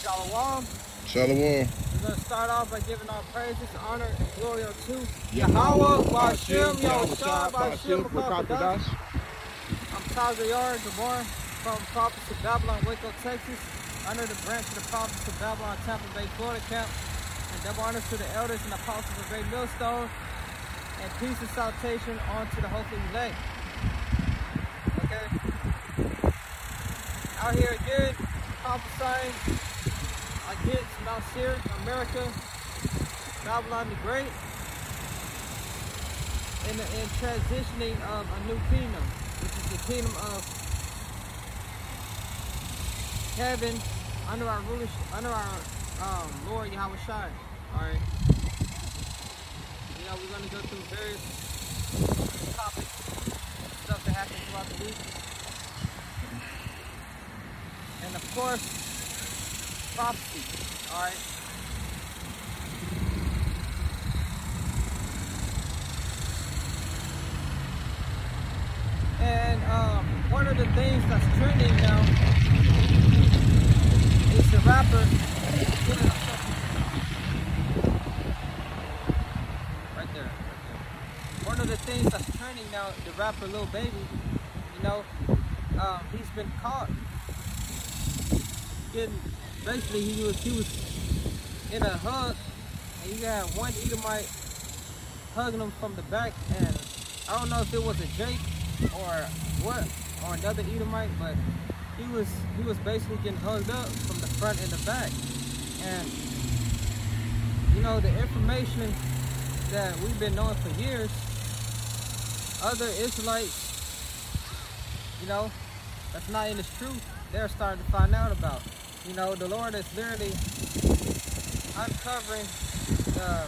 Shalom. Shalom. We're going to start off by giving our praises, honor, and glory unto Yahweh, Ba'ashem, Yahushua, Ba'ashem, Ba'akadash. I'm Taza Yard, Gabor, from Prophets of Babylon, Waco, Texas, under the branch of the Prophets of Babylon, Tampa Bay, Florida Camp, and double honors to the elders and apostles of Great Millstone, and peace and salutation on to the hopeful elect. Okay? Out here again, prophesying against Mount Seir, America, Babylon the Great, and transitioning of a new kingdom, which is the kingdom of heaven under our rulership, under our Lord Yahweh Shai. Alright. You know, we're gonna go through various topics, stuff that happened throughout the week. And of course, prophecy. Alright. And one of the things that's trending now is the rapper. Right there. One of the things that's trending now, the rapper Lil Baby, you know, he's been caught getting, basically he was in a hug, and you got one Edomite hugging him from the back, and I don't know if it was a Jake or what, or another Edomite, but he was basically getting hugged up from the front and the back. And you know, the information that we've been knowing for years, other Israelites, you know, that's not in this truth, they're starting to find out about. You know, the Lord is literally uncovering the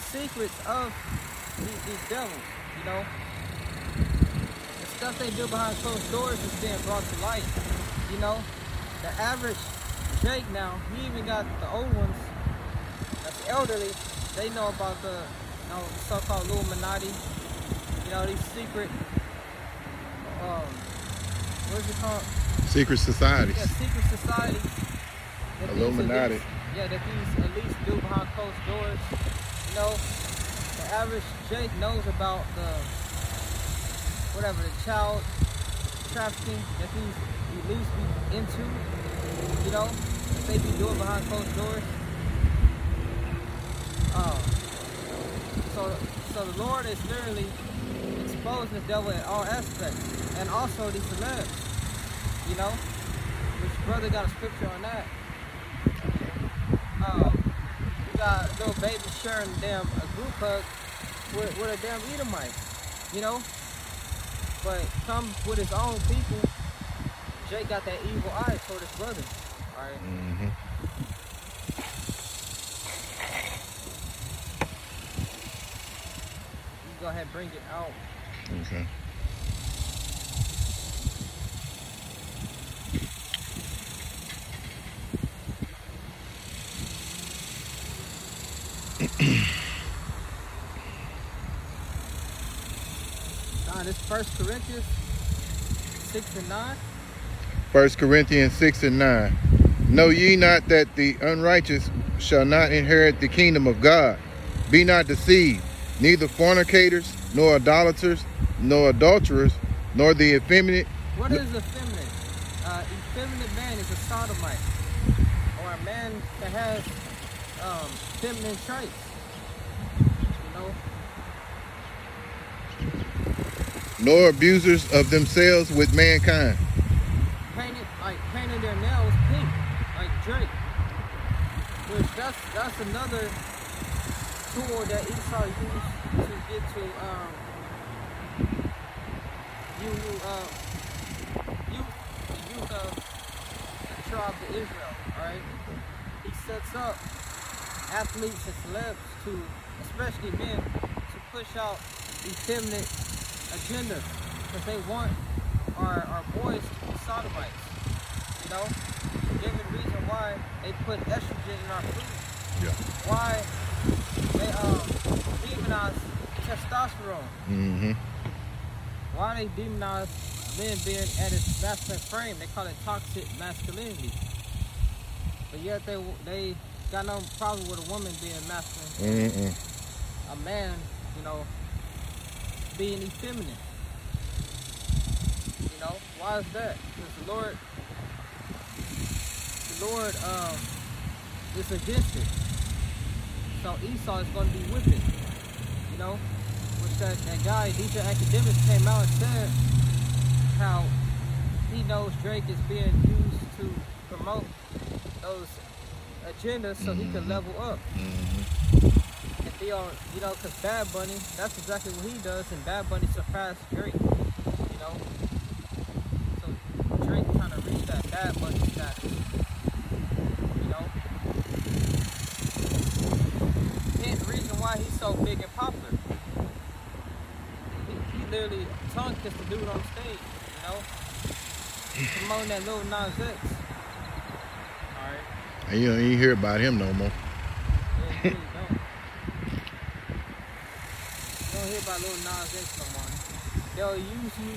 secrets of these devils, you know. The stuff they do behind closed doors is being brought to light, you know. The average Jake now, he even got the old ones, that's elderly, they know about the, you know, so-called Illuminati, you know, these secret, what is it called? Secret societies. Yeah, secret society. Illuminati. That these elites do behind closed doors. You know, the average Jake knows about the child trafficking that these elites be into. You know, that they be doing behind closed doors. So the Lord is literally exposing the devil in all aspects, and also these celebs. You know, which brother got a scripture on that. We got a little baby sharing a group hug with a damn Edomite, you know. But come with his own people, Jake got that evil eye toward his brother. All right. Mm-hmm. You go ahead and bring it out. Okay. This 1 Corinthians 6 and 9. 1 Corinthians 6 and 9. Know ye not that the unrighteous shall not inherit the kingdom of God? Be not deceived, neither fornicators, nor idolaters, nor adulterers, nor the effeminate. What is effeminate? Effeminate man is a sodomite, or a man that has feminine traits. You know. Nor abusers of themselves with mankind. Painting their nails pink, like Drake. Which that's another tool that Esau used to get to the youth of the tribe of Israel. Alright? He sets up athletes and celebs to, especially men, to push out effeminate agenda, because they want our boys to be sodomites. You know, given reason why they put estrogen in our food. Yeah. Why they demonize testosterone. Mm-hmm. Why they demonize men being at its masculine frame. They call it toxic masculinity. but yet they got no problem with a woman being masculine. A man, you know, being effeminate. You know, why is that? Because the Lord is against it. So Esau is going to be with it. You know, which that guy, DJ Academics, came out and said how he knows Drake is being used to promote those agendas so he can level up. And be on, you know, because Bad Bunny, that's exactly what he does, and Bad Bunny surpassed Drake. You know, so Drake trying to reach that Bad Bunny status. You know, and the reason why he's so big and popular, he literally tongue kissed the dude on stage. You know, promoting that Lil Nas X. Alright. And you don't even hear about him no more. Yeah, you really don't. You don't hear about Lil Nas X no more. They'll use you,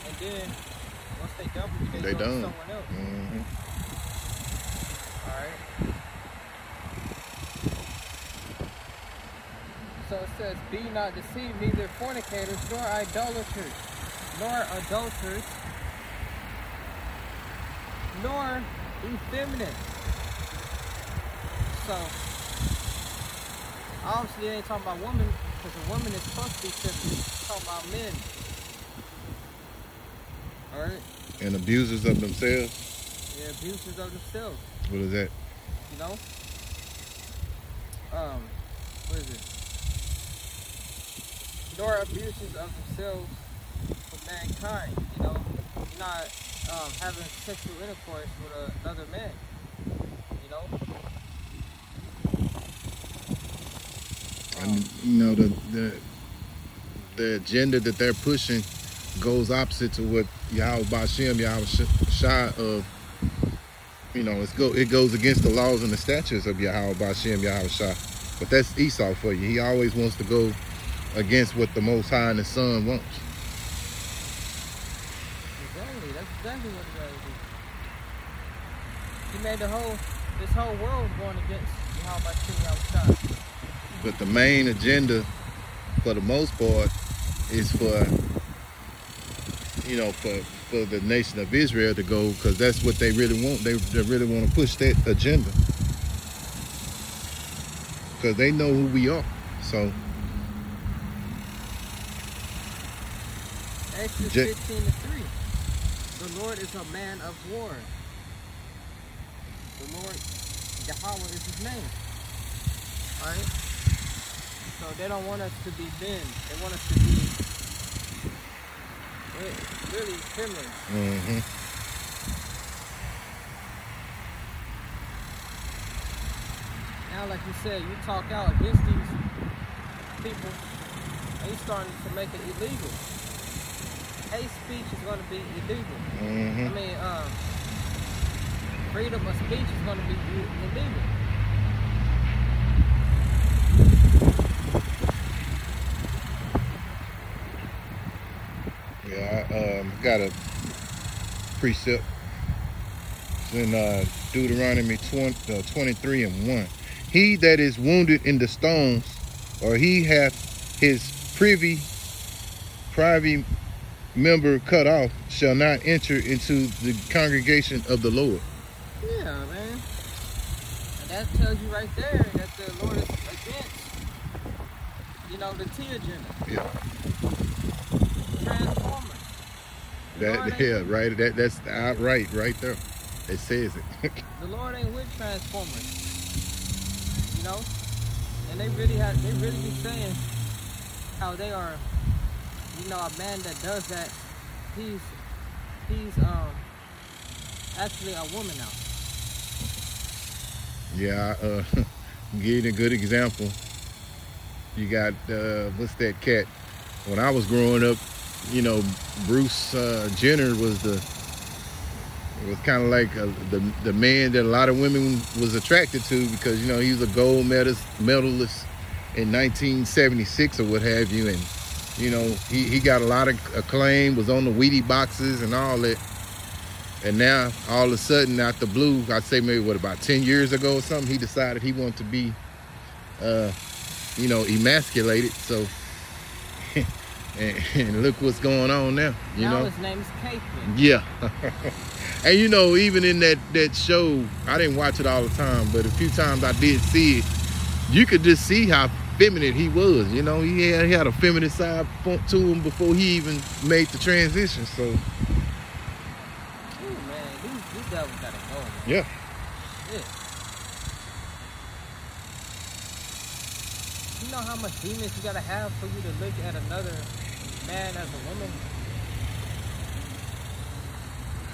and then once they double you, they go to someone else. Alright. So it says, be not deceived, neither fornicators, nor idolaters, nor adulterers, nor effeminate. So, obviously it ain't talking about women, because a woman is supposed to be feminine. It's talking about men. Alright? And abusers of themselves. Yeah, abusers of themselves. What is that? You know? What is it? Nor abusers of themselves with mankind, you know? Not having sexual intercourse with another man, you know? And you know, the agenda that they're pushing goes opposite to what Yahweh Bashem, Yahweh Shai of, you know, it goes against the laws and the statutes of Yahweh Bashem, Yahweh Shai. But that's Esau for you. He always wants to go against what the Most High and the Son wants. Exactly. That's exactly what he gotta do. He made this whole world going against Yahweh Bashem, Yahweh Shai. But the main agenda, for the most part, is for, you know, for the nation of Israel to go, because that's what they really want. They really want to push that agenda, because they know who we are. So Exodus 15:3. The Lord is a man of war. The Lord, Yahweh, is his name. Alright? So they don't want us to be men. They want us to be really feminine. Now, like you said, you talk out against these people, and you're starting to make it illegal. Hate speech is going to be illegal. I mean, freedom of speech is going to be illegal. yeah, I got a precept in Deuteronomy 23:1. He that is wounded in the stones, or he hath his privy member cut off, shall not enter into the congregation of the Lord. Yeah, man. And that tells you right there that the Lord is against, you know, the T agenda. Yeah. Transformers. Right. That's outright right there. It says it. The Lord ain't with Transformers. You know? And they really be saying how they are, you know, a man that does that, he's actually a woman now. Yeah, give you a good example. You got what's that cat? When I was growing up, you know, Bruce Jenner was kind of like the man that a lot of women was attracted to, because, you know, he was a gold medalist in 1976 or what have you, and, you know, he got a lot of acclaim, was on the Wheatie boxes and all that. And now, all of a sudden, out the blue, I'd say maybe, what, about 10 years ago or something, he decided he wanted to be, emasculated. So, and look what's going on now, you now know? His name is Capeman. Yeah. And, even in that show, I didn't watch it all the time, but a few times I did see it, you could just see how feminine he was, He had a feminine side to him before he even made the transition, so. Ooh, man, these devils gotta go, man. Yeah. Shit. You know how much demons you gotta have for you to look at another man as a woman?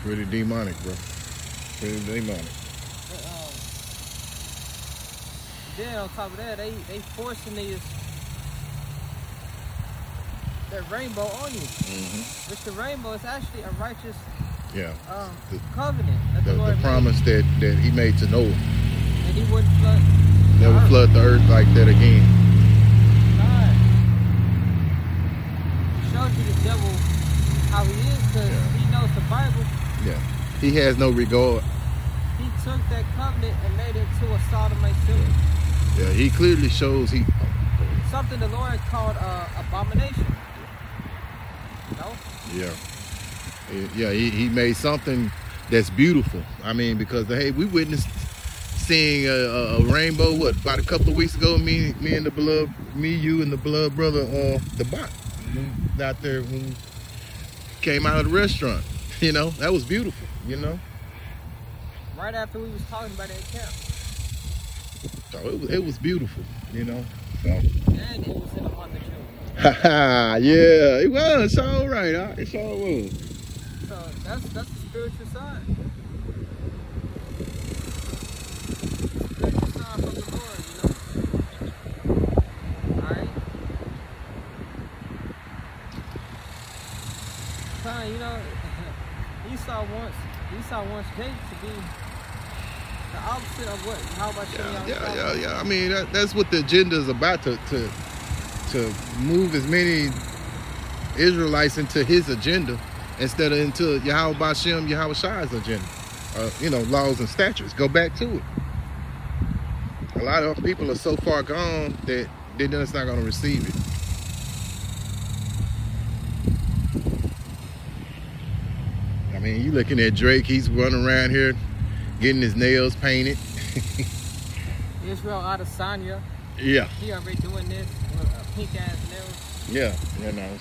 Pretty demonic, bro. Pretty demonic. Then on top of that, they forcing that rainbow on you. Mm-hmm. Which the rainbow is actually a righteous covenant that the The Lord promise made. that he made to Noah. And he wouldn't flood. Never flood the earth like that again. God. Shows you the devil how he is, because he knows the Bible. Yeah. He has no regard. He took that covenant and made it into a sodomite city. Yeah, he clearly shows Something the Lord called abomination. No? Yeah. Yeah, he made something that's beautiful. I mean, because we witnessed seeing a rainbow, about a couple of weeks ago, you and the beloved brother, the bot, out there when we came out of the restaurant. That was beautiful, Right after we was talking about it at camp. So it was beautiful, So. And it was in a month of June. Yeah, it was. It's all right. It's all was. So that's the spiritual side. Spiritual side from the Lord, Alright? Son, Esau wants Jake to be the opposite of what? How about Yeah. I mean, that's what the agenda is about, to move as many Israelites into his agenda instead of into Yahweh Shai's agenda. Laws and statutes. Go back to it. A lot of people are so far gone that they're just not going to receive it. I mean, you looking at Drake, he's running around here getting his nails painted. Israel Adesanya. Yeah. He already doing this with pink ass nails. Yeah,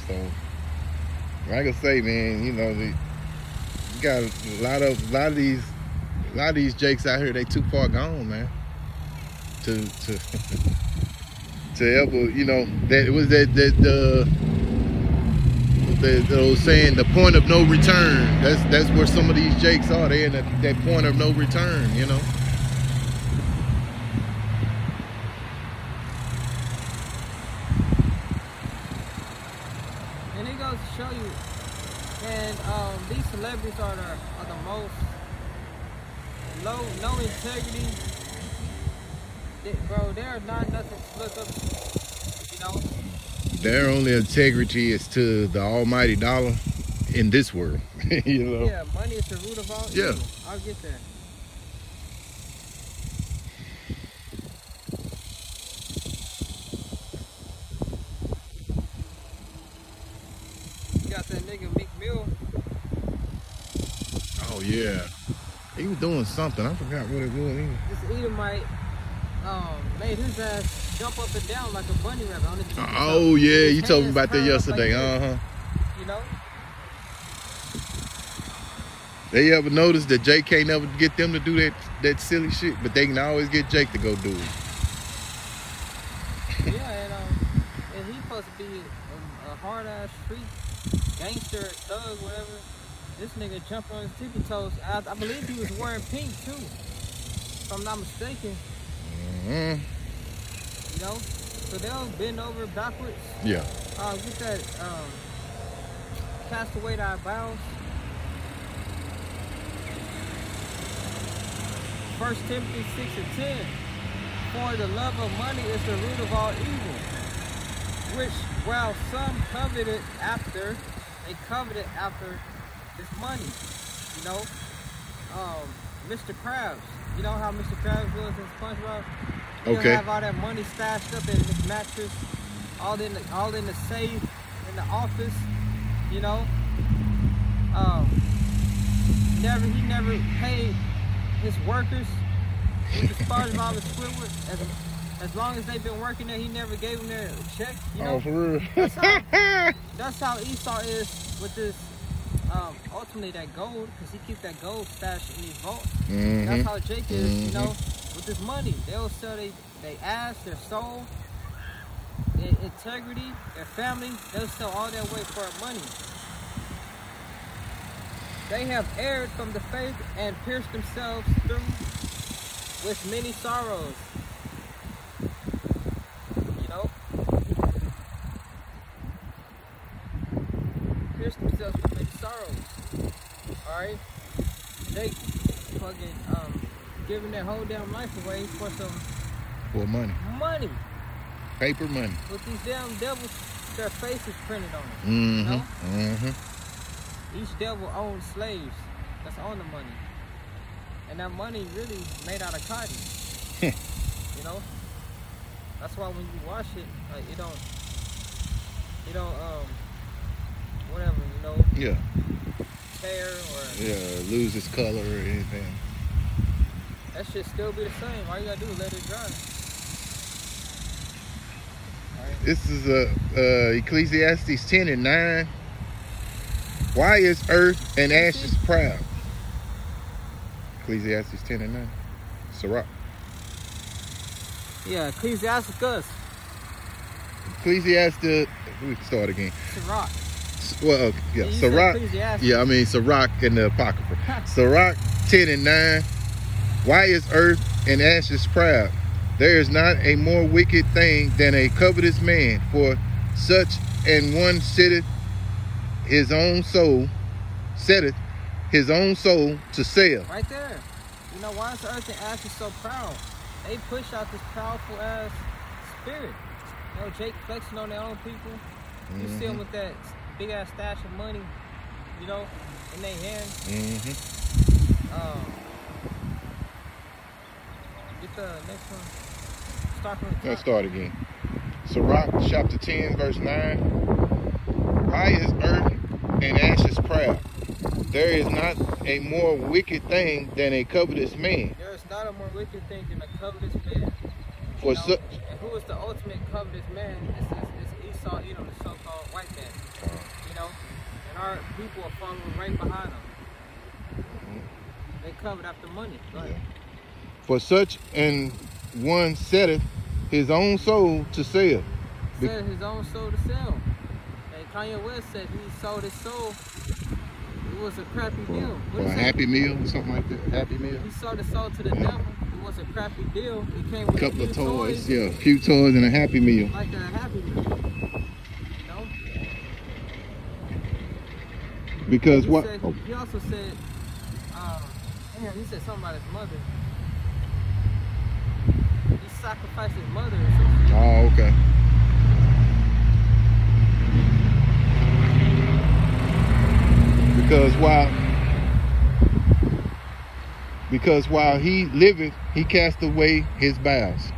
so like I say, man, you got a lot of these Jakes out here, they too far gone, man. To ever, that it was the old saying, the point of no return. That's where some of these Jakes are. They're in that point of no return, And it goes to show you, and these celebrities are the most no integrity. Bro, they're not nothing to look up to, Their only integrity is to the almighty dollar in this world, Yeah, money is the root of all evil. Yeah. I'll get there. You got that nigga Meek Mill. Oh yeah, he was doing something. I forgot what it was. This Edomite made his ass jump up and down like a bunny rabbit on the TV. Oh yeah, you told me about that yesterday. Like They ever notice that Jake can't never get them to do that silly shit, but they can always get Jake to go do it. Yeah, and he's supposed to be a hard ass street gangster, thug, whatever. This nigga jumped on his tippy toes. I believe he was wearing pink too, if I'm not mistaken. Mm-hmm. So they'll bend over backwards. Yeah. Get that cast away thy vows. 1 Timothy 6:10. For the love of money is the root of all evil, which while some coveted after this money, Mr. Krabs. You know how Mr. Krabs was in SpongeBob? He'll Okay. have all that money stashed up in his mattress, all in the safe, in the office. You know. He never paid his workers with the SpongeBob and Squidward. As long as they've been working there, he never gave them their check. You know? Oh, for real. That's how Esau is with this. Ultimately, that gold, because he keeps that gold stashed in these vaults. That's how Jake is, you know, with his money. They'll sell their ass, their soul, their integrity, their family. They'll sell all that way for money. They have erred from the faith and pierced themselves through with many sorrows. You know? Pierced themselves with many sorrows. Alright? They fucking giving their whole damn life away for some money. Paper money. With these damn devils, their faces printed on them. You know? Each devil owns slaves that's on the money. And that money really made out of cotton. You know? That's why when you wash it, like it don't whatever, you know, Yeah. tear or lose its color or anything. That shit still be the same. All you gotta do is let it dry. Right. This is Ecclesiastes 10:9. Why is earth and ashes proud? Ecclesiastes 10:9. Sirach. Yeah, Ecclesiasticus. Ecclesiastes. We can start again. Sirach. Well, yeah, Sirach. Yeah, I mean Sirach and the Apocrypha. Sirach 10:9. Why is earth and ashes proud? There is not a more wicked thing than a covetous man, for such an one setteth his own soul to sell. Right there. You know, why is earth and ashes so proud? They push out this powerful ass spirit. You know, Jake flexing on their own people. You see them with that big ass stash of money, you know, in their hand. Get the next one. Start from the top. Let's start again. Sirach chapter 10 verse 9. Why is earth and ashes proud? There is not a more wicked thing than a covetous man. There is not a more wicked thing than a covetous man. For such. And who is the ultimate covetous man? It's Esau, you know, the so-called white man. You know, and our people are following right behind them. They covet after money. Go ahead. For such an one setteth his own soul to sell. Set his own soul to sell. And Kanye West said he sold his soul. It was a crappy deal. For a happy meal or something like that. Happy meal. He sold his soul to the devil. It was a crappy deal. It came with a couple a of few toys. Yeah, a few toys and a happy meal. Like a happy meal. You know? Because what? He also said, he said something about his mother. He sacrificed his mother or something. Oh, okay. Because while he liveth, he cast away his bowels.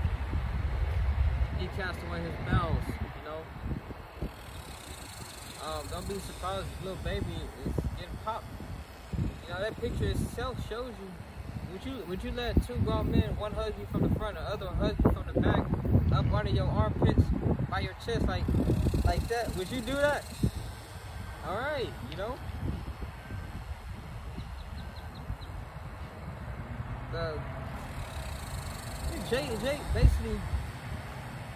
He cast away his bowels, you know. Don't be surprised if little baby is getting popped. You know, that picture itself shows you. Would you let two grown men, one hug you from the front, the other one hug you from the back, up under your armpits, by your chest, like that? Would you do that? All right, you know. Jake, basically,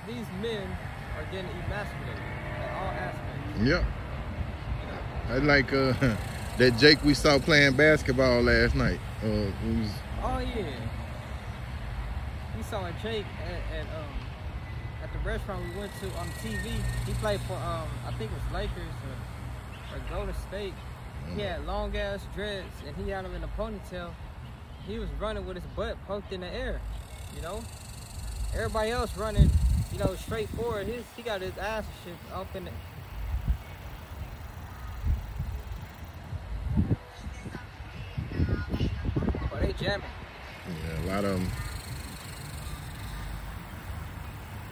these men are getting emasculated in all aspects. Yep. I like that Jake we saw playing basketball last night. Oh yeah. We saw a Jake at the restaurant we went to on TV. He played for I think it was Lakers or Golden State. He had long ass dreads and he had them in a ponytail. He was running with his butt poked in the air, you know. Everybody else running, you know, straight forward. He got his ass and shit up in it. jamming. Yeah, a lot of them.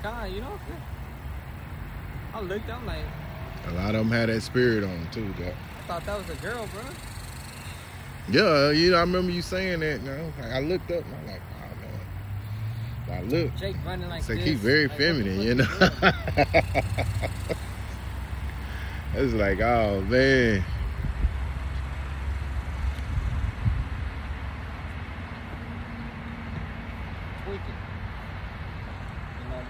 God, you know, I looked, I'm like, A lot of them had that spirit on them too, Jack. I thought that was a girl, bro. Yeah, you know, I remember you saying that. Now I looked up and I'm like, oh man. I looked. Jake running like it's like this. he's very like, feminine, you know. It's like, oh man. Tweaking. You know.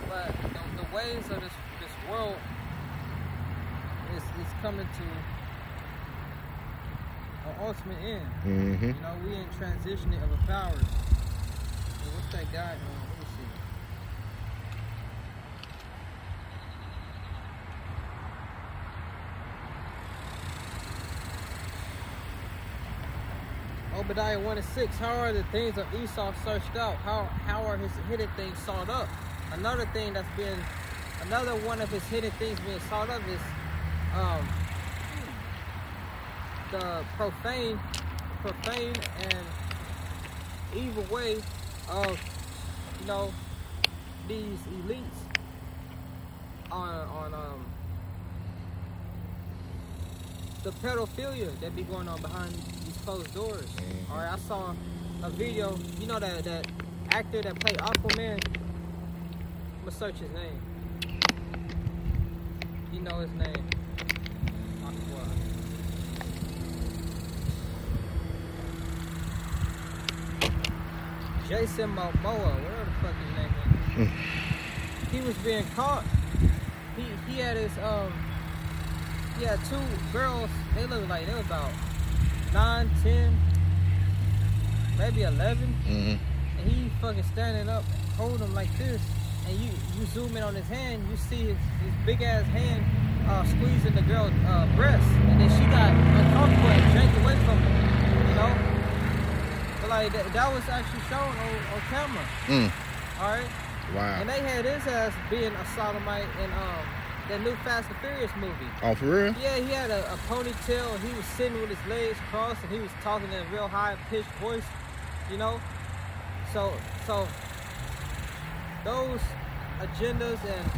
But the ways of this world is coming to an ultimate end. Mm-hmm. You know, we in transitioning of a power. So what's that guy? Let me see. Obadiah 1:6. How are the things of Esau searched out? How are his hidden things sought up? Another one of his hidden things being sought up is the profane and evil way of, you know, these elites on the pedophilia that be going on behind these closed doors. Mm-hmm. All right, I saw a video. You know that actor that played Aquaman. I'm gonna search his name. You know his name. Jason Momoa, whatever the fuck his name is. He was being caught. He had his he had two girls. They looked like they were about 9, 10, maybe 11. Mm-hmm. And he fucking standing up, holding them like this. And you zoom in on his hand, you see his big ass hand squeezing the girl's breast, and then she got uncomfortable and drank away from him. You know. But like that was actually shown on camera. All right. Wow. And they had his ass being a sodomite in that new Fast and Furious movie. Oh, for real? Yeah, he had a ponytail. And he was sitting with his legs crossed, and he was talking in a real high pitched voice. You know. So those agendas and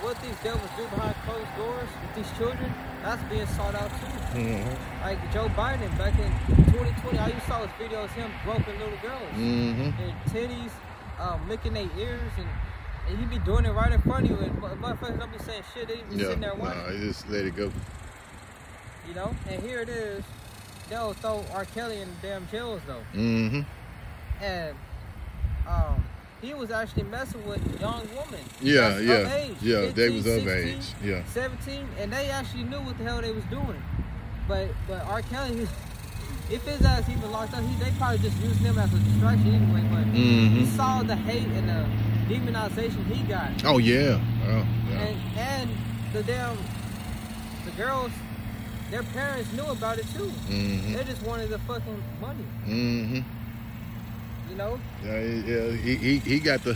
what these devils do behind closed doors with these children, that's being sought out too. Mm-hmm. Like Joe Biden back in 2020, all you saw was videos of him groping little girls. Mm-hmm. Their titties, licking their ears, and he be doing it right in front of you, and motherfuckers don't be saying shit, they be sitting there watching. No, just let it go. You know, and here it is, they'll throw R. Kelly in the damn jails though. Mm-hmm. And he was actually messing with young women. Yeah, Of age, yeah, 15, they was of 16, age. Yeah. 17, and they actually knew what the hell they was doing. But R. Kelly, if his ass even locked up, they probably just used him as a distraction anyway. But he saw the hate and the demonization he got. Oh yeah. Oh yeah. And the girls, their parents knew about it too. Mm-hmm. They just wanted the fucking money. Mm-hmm. You know? Yeah, he got the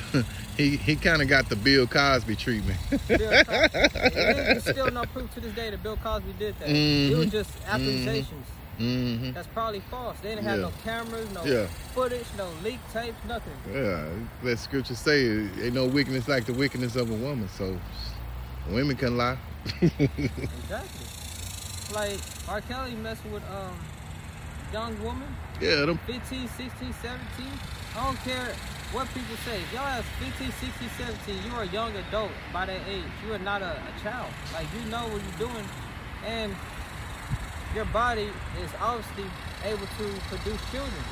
he kind of got the Bill Cosby treatment. Bill Cosby. There's still no proof to this day that Bill Cosby did that. It was just accusations. Mm-hmm. That's probably false. They didn't have no cameras, no footage, no leak tapes, nothing. Yeah, let scripture say ain't no wickedness like the wickedness of a woman. So women can lie. Exactly. Like R. Kelly messing with young woman. Yeah, them 15, 16, 17. I don't care what people say. If y'all have 15, 16, 17, you are a young adult by that age. You are not a child. Like, you know what you're doing. And your body is obviously able to produce children.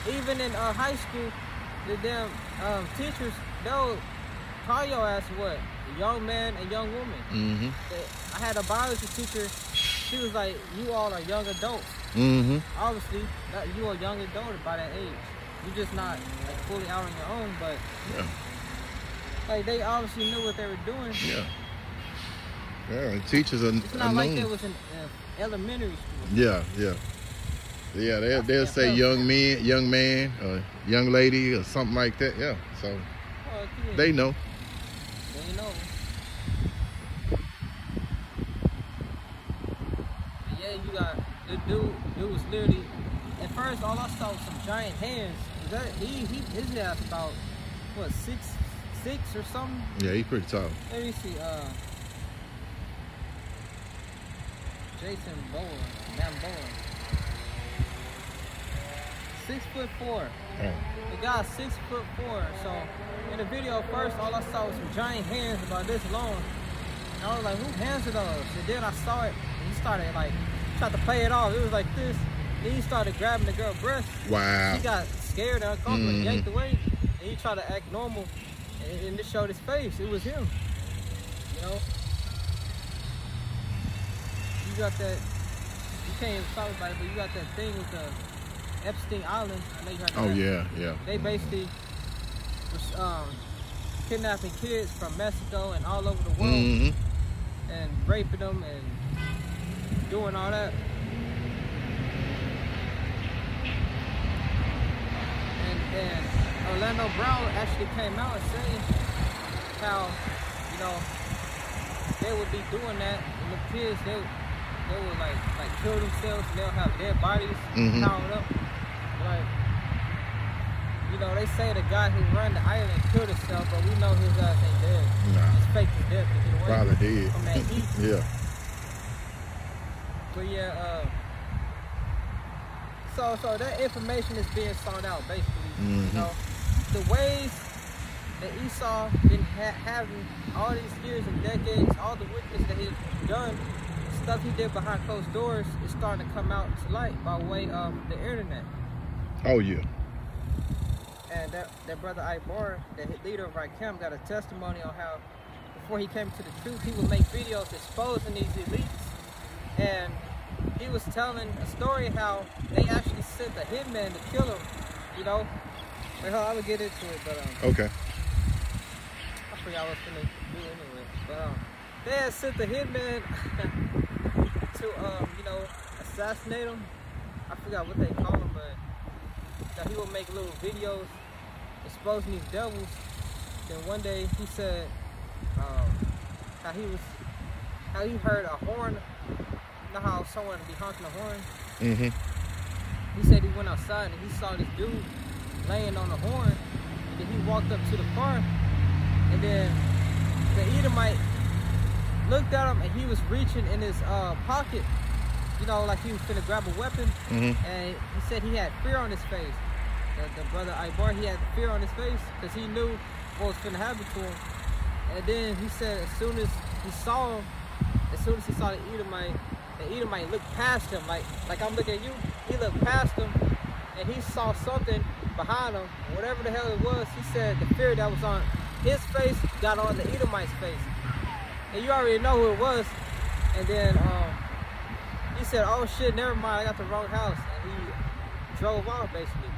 Even in high school, the damn teachers, they'll call your ass what? A young man and young woman. Mm-hmm. I had a biology teacher. She was like, you all are young adults. Mm-hmm. Obviously, you are a young adult by that age. You're just not like fully out on your own, but like they obviously knew what they were doing. Yeah. Yeah, and teachers are It's not like they was in elementary school. Yeah. They'll say young man, or young lady, or something like that. Yeah. So they know. They know. But yeah, you got Dude was literally, at first all I saw was some giant hands. His head's about what, 6'6" or something? Yeah, he's pretty tall. Let me see, Jason Bowen. 6'4". Oh. The guy's 6'4". So in the video, first all I saw was some giant hands about this long. And I was like, whose hands are those? And then I saw it, and he started like, tried to play it off. It was like this. Then he started grabbing the girl's breast. Wow. She got scared and uncomfortable and yanked away. And he tried to act normal. And it showed his face. It was him. You know? You got that, you can't even talk about it, but you got that thing with the Epstein Island. I know you heard of Oh, that. yeah. They basically was kidnapping kids from Mexico and all over the world and raping them and doing all that. And Orlando Brown actually came out and saying how, you know, they would be doing that, and the kids, they would like kill themselves, and they'll have dead bodies piled up. Like, you know, they say the guy who ran the island killed himself, but we know his ass ain't dead. Nah. It's fake his death to get away Probably did. from that heat. Yeah. But yeah, so that information is being sought out, basically. You know, the ways that Esau been having all these years and decades, all the wickedness that he's done, stuff he did behind closed doors, is starting to come out to light by way of the internet. Oh, yeah. And that brother Ibar, the leader of our camp, got a testimony on how before he came to the truth, he would make videos exposing these elites. And he was telling a story how they actually sent a hitman to kill him, you know. Wait, hold on, I will get into it, but okay. I forgot what I was gonna do anyway. But they had sent the hitman to you know, assassinate him. I forgot what they call him, but you know, he would make little videos exposing these devils. Then one day he said how he heard a horn. You know how someone be honking a horn? He said he went outside and he saw this dude laying on the horn, and then he walked up to the car, and then the Edomite looked at him, and he was reaching in his pocket, you know, like he was finna grab a weapon, and he said he had fear on his face. The brother Ibar, he had fear on his face because he knew what was finna happen to him. And then he said as soon as he saw him, as soon as he saw the Edomite looked past him, like I'm looking at you, he looked past him, and he saw something behind him, whatever the hell it was. He said the fear that was on his face got on the Edomite's face. And you already know who it was. And then he said, oh shit, never mind, I got the wrong house. And he drove off, basically.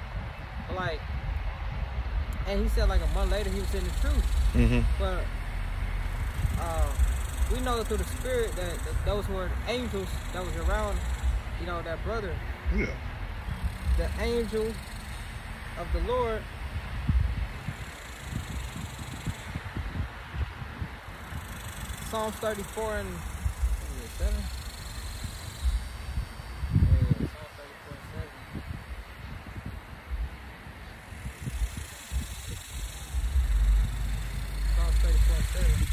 Like, and he said like a month later he was in the truth. But we know through the spirit that those were angels that was around, you know, that brother. Yeah. The angel of the Lord Psalms 34 and 7. Psalms 34 and 7. Psalms 34 and 7.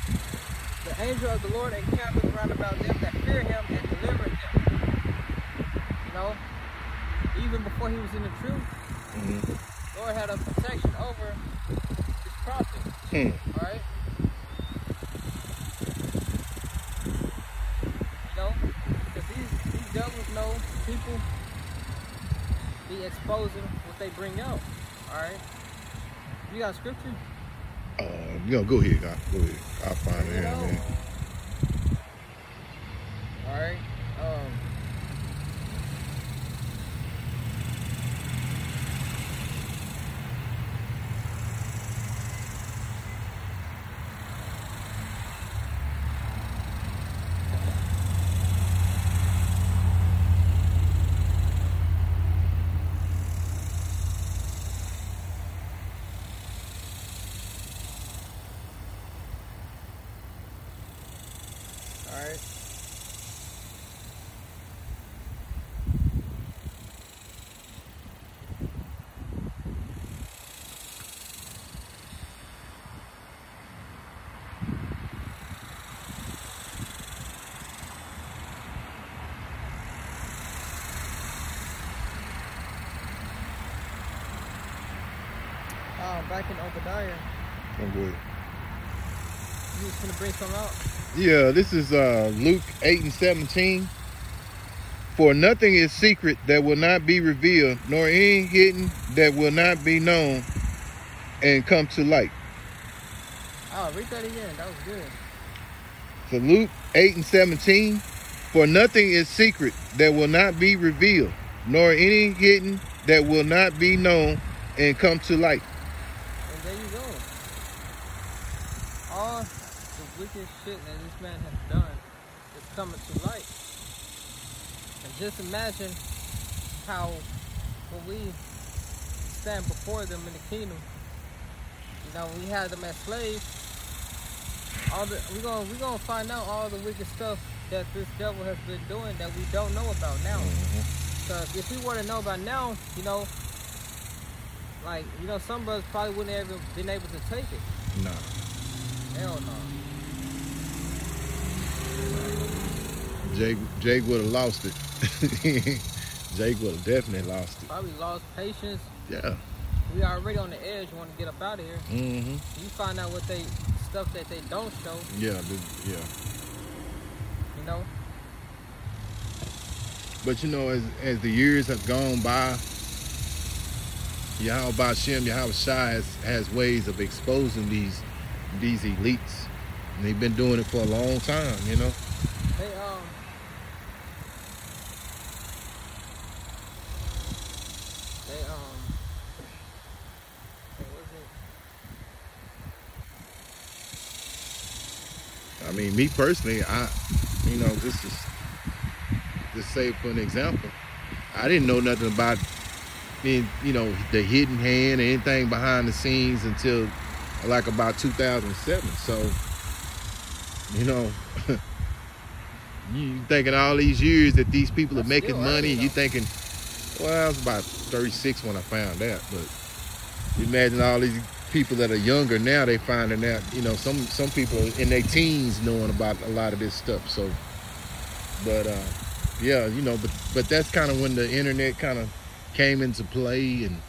The angel of the Lord encampeth round about them that fear him and delivereth them. You know, even before he was in the truth, Lord had a protection over his prophet. Alright? You know, because these devils know people be exposing what they bring out. Alright? You got scripture? You know, go ahead, God. Go ahead. I'll find it, man. Alright. Alright. back in Obadiah. I'm good. You was gonna bring something out? Yeah, this is Luke 8:17. For nothing is secret that will not be revealed, nor any hidden that will not be known and come to light. Oh, read that again. That was good. So Luke 8:17. For nothing is secret that will not be revealed, nor any hidden that will not be known and come to light. And there you go. All the wicked shit that this man has done is coming to light. And just imagine how when we stand before them in the kingdom, you know, we had them as slaves. We're gonna find out all the wicked stuff that this devil has been doing that we don't know about now. Because if we were to know about now, you know, like, you know, some brothers probably wouldn't have even been able to take it. No. Hell no. Jake would have lost it. Jake would have definitely lost it. Probably lost patience. Yeah. We already on the edge, want to get up out of here. Mm-hmm. You find out what stuff that they don't show. Yeah, yeah. You know? But you know, as the years have gone by, Yahweh Shai has ways of exposing these elites. And they've been doing it for a long time, you know. They I mean, me personally, you know, just say for an example, I didn't know nothing about, you know, the hidden hand or anything behind the scenes until like about 2007. So, you know, you thinking all these years that these people are making money, and you thinking, well, I was about 36 when I found out, but imagine all these people that are younger now, they finding out, you know, some people in their teens knowing about a lot of this stuff. So, but yeah, you know, but that's kind of when the internet kind of came into play and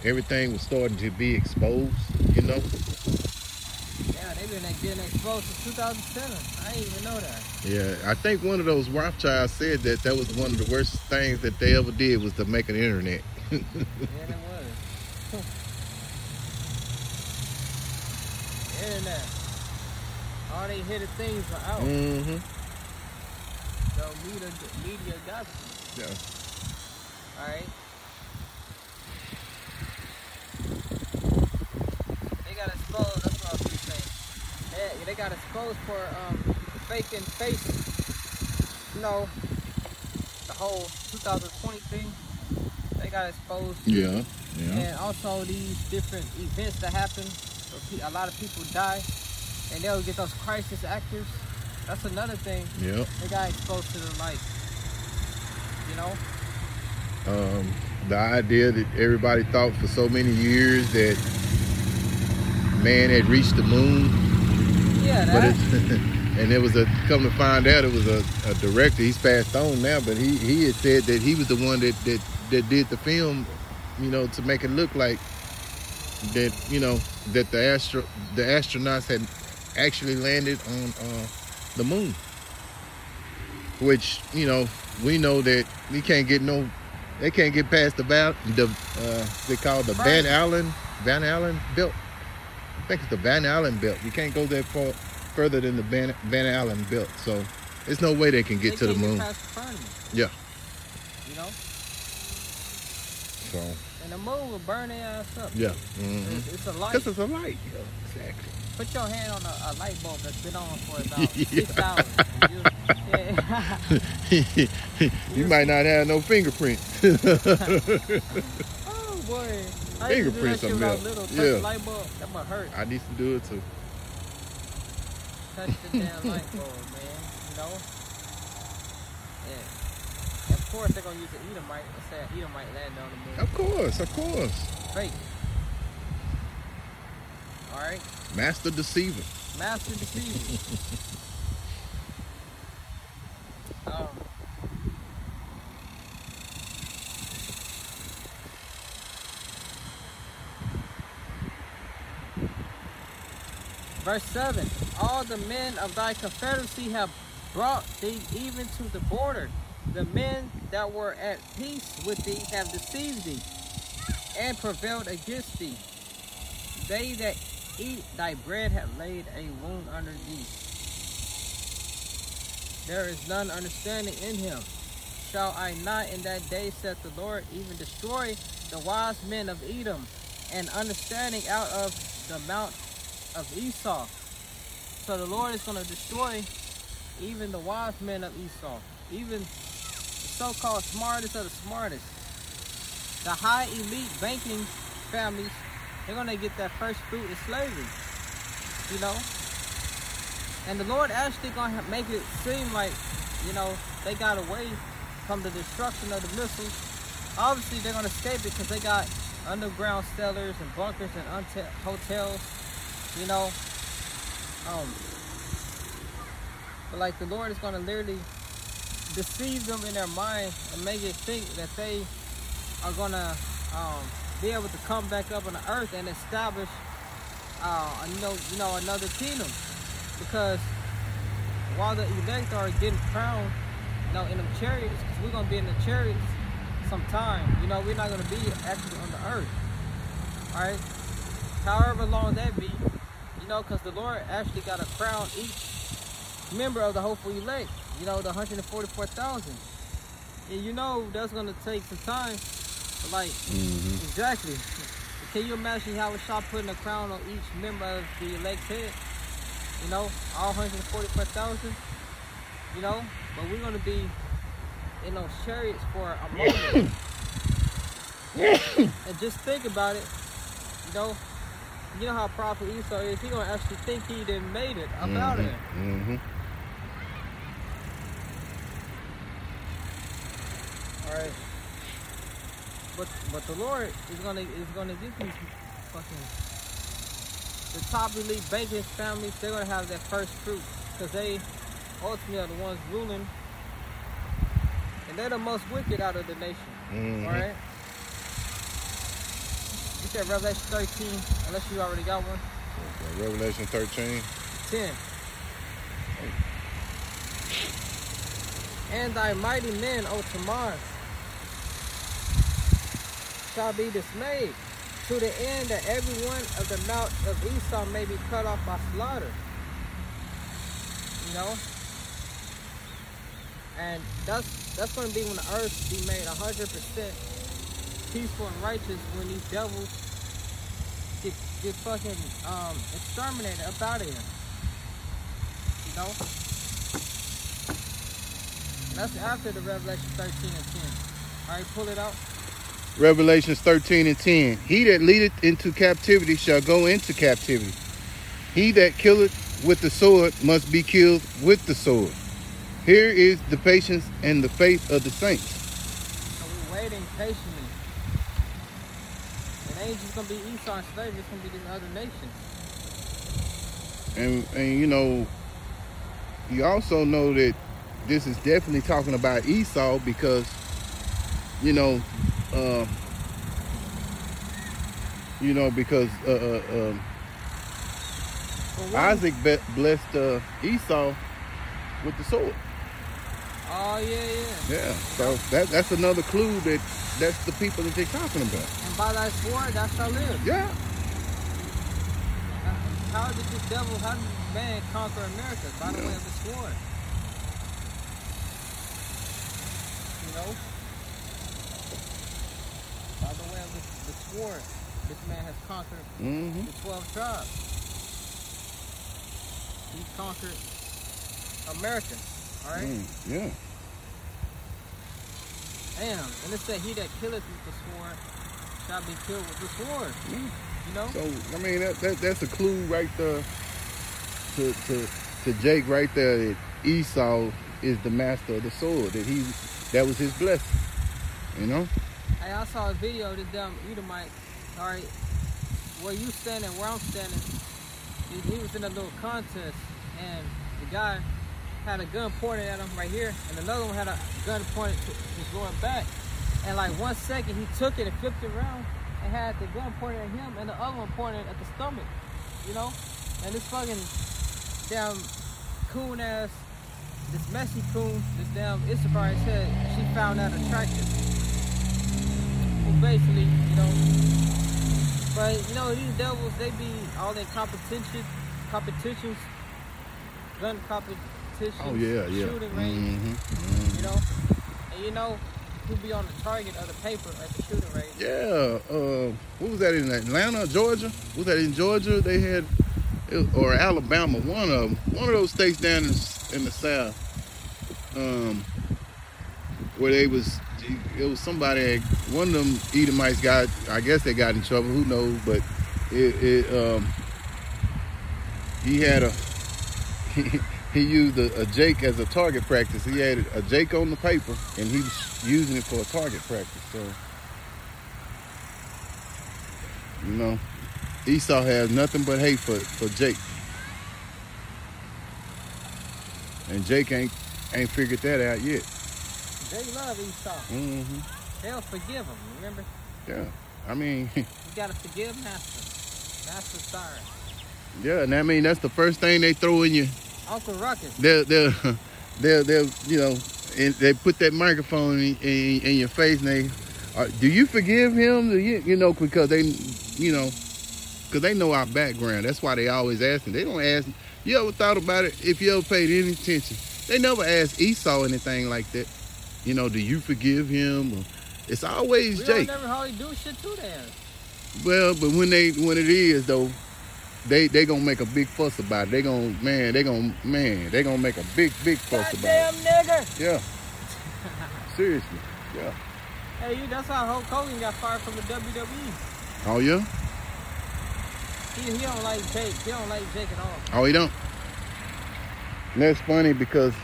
everything was starting to be exposed, you know. Yeah, they've been getting exposed since 2007. I didn't even know that. Yeah, I think one of those Rothschilds said that was one of the worst things that they ever did was to make an internet. Yeah, that was. Internet. All they hidden things are out. Mm-hmm. So media got you. Yeah. Alright. They got exposed, that's what I was saying. They got exposed for faking face. You know, the whole 2020 thing. They got exposed. Yeah. Yeah. And also these different events that happen. A lot of people die, and they'll get those crisis actors. That's another thing. Yeah. They got exposed to the light. You know. The idea that everybody thought for so many years that man had reached the moon. Yeah. But and it was come to find out it was a director. He's passed on now, but he had said that he was the one that did the film, you know, to make it look like that, you know, that the astronauts had actually landed on the moon, which, you know, we know that they can't get past they call it the Van Allen belt. I think it's the Van Allen belt. You can't go that far further than the Van Allen belt. So there's no way they can get to the moon. Yeah. You know. So. And the moon will burn their ass up. Yeah. Mm-hmm. It's a light. Because it's a light. Yeah, exactly. Put your hand on a light bulb that's been on for about 6 hours. You might not have no fingerprints. Oh boy. Fingerprints are melt. Yeah. Light bulb. That might hurt. I need to do it too. Touch the damn light bulb, man. You know? Yeah. And of course they're gonna use an Edomite. Let's say an Edomite landed on the moon. Of course. Fake. Alright? Master deceiver. Verse 7, all the men of thy confederacy have brought thee even to the border. The men that were at peace with thee have deceived thee, and prevailed against thee. They that eat thy bread have laid a wound under thee. There is none understanding in him. Shall I not in that day, saith the Lord, even destroy the wise men of Edom, and understanding out of the mount of Esau? So the Lord is going to destroy even the wise men of Esau, even the so-called smartest of the smartest. The high elite banking families, they're going to get that first fruit of slavery, you know. And the Lord actually going to make it seem like, you know, they got away from the destruction of the missiles. Obviously, they're going to escape it because they got underground cellars and bunkers and hotels, you know. But like the Lord is going to literally deceive them in their mind and make it think that they are going to be able to come back up on the earth and establish, another kingdom. Because while the elect are getting crowned, you know, in them chariots, because we're going to be in the chariots sometime, you know, we're not going to be actually on the earth, all right? However long that be, you know, because the Lord actually got to crown each member of the hopeful elect, you know, the 144,000. And you know, that's going to take some time, but like, exactly. Can you imagine how it's shot putting a crown on each member of the elect's head? You know, all 144,000, you know, but we're going to be in those chariots for a moment. And just think about it, you know how Prophet Esau is. He going to actually think he done made it up out of there. All right. But the Lord is gonna get these fucking, the top elite banking families, they're gonna have that first fruit, because they ultimately are the ones ruling, and they're the most wicked out of the nation. All right. You said Revelation 13, unless you already got one. Okay, Revelation 13. 10. And thy mighty men, O Tamar, shall be dismayed, to the end that every one of the mount of Esau may be cut off by slaughter. You know? And that's going to be when the earth be made 100% peaceful and righteous, when these devils get fucking exterminated up out of here. You know? And that's after the Revelation 13 and 10. Alright, pull it out. Revelations 13 and 10. He that leadeth into captivity shall go into captivity. He that killeth with the sword must be killed with the sword. Here is the patience and the faith of the saints. So we're waiting patiently. It ain't just going to be Esau and slavery, it's going to be these other nations. And you know, you also know that this is definitely talking about Esau, because, you know, Isaac blessed Esau with the sword. Oh, yeah. Yeah, so that's another clue that that's the people that they're talking about. And by thy sword thou shalt live. Yeah. How did this man conquer America? By the way of the sword. You know? By the way of the sword, this man has conquered the 12 tribes. He conquered America. Alright? Yeah. Damn. And it said, he that killeth with the sword shall be killed with the sword. You know? So, I mean, that's a clue right there to Jake right there, that Esau is the master of the sword, that was his blessing. You know? Hey, I saw a video of this damn Edomite, alright, where you standing, where I'm standing, he was in a little contest, and the guy had a gun pointed at him right here, and another one had a gun pointed to his lower back. And like 1 second, he took it and flipped it around and had the gun pointed at him and the other one pointed at the stomach, you know? And this fucking damn coon ass, this messy coon, this damn Issachar said she found that attractive. Well, basically, you know. But you know, these devils, they be all in competitions, gun competitions, Oh yeah, yeah. shooting range, you know. And you know who be on the target of the paper at the shooting range. Yeah, what was that in Atlanta, Georgia? Was that in Georgia? They had, or Alabama, one of those states down in the South, where it was somebody, one of them Edomites got, I guess they got in trouble, who knows, but he had he used a Jake as a target practice. He had a Jake on the paper, and he was using it for a target practice. So, you know, Esau has nothing but hate for Jake, and Jake ain't figured that out yet. They love Esau. They'll forgive him. Remember? Yeah, I mean, you gotta forgive Master. Master's sorry. Yeah, and I mean that's the first thing they throw in you. Uncle Ruckus. They'll you know, and they put that microphone in your face, and they, do you forgive him? Do you know, because they, you know, because they know our background. That's why they always asking. They don't ask. You ever thought about it? If you ever paid any attention, they never ask Esau anything like that. You know, do you forgive him? Or, it's always we Jake. We don't never hardly do shit to them. Well, but when it is though, they gonna make a big fuss about it. They gonna make a big fuss about it. Goddamn nigger. Yeah. Seriously. Yeah. Hey, that's how Hulk Hogan got fired from the WWE. Oh yeah. He don't like Jake. He don't like Jake at all. Oh, he don't. And that's funny because,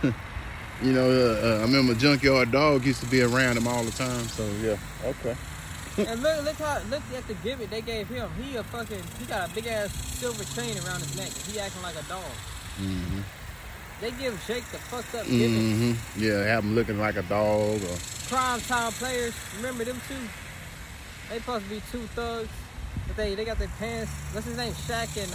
you know, I remember Junkyard Dog used to be around him all the time. So yeah. Okay. And look at the gimmick they gave him. He got a big ass silver chain around his neck. He acting like a dog. They give Jake the fucked up gimmick. Yeah, have him looking like a dog. Or Prime time players. Remember them two? They supposed to be two thugs, but they got their pants. What's his name? Shaq and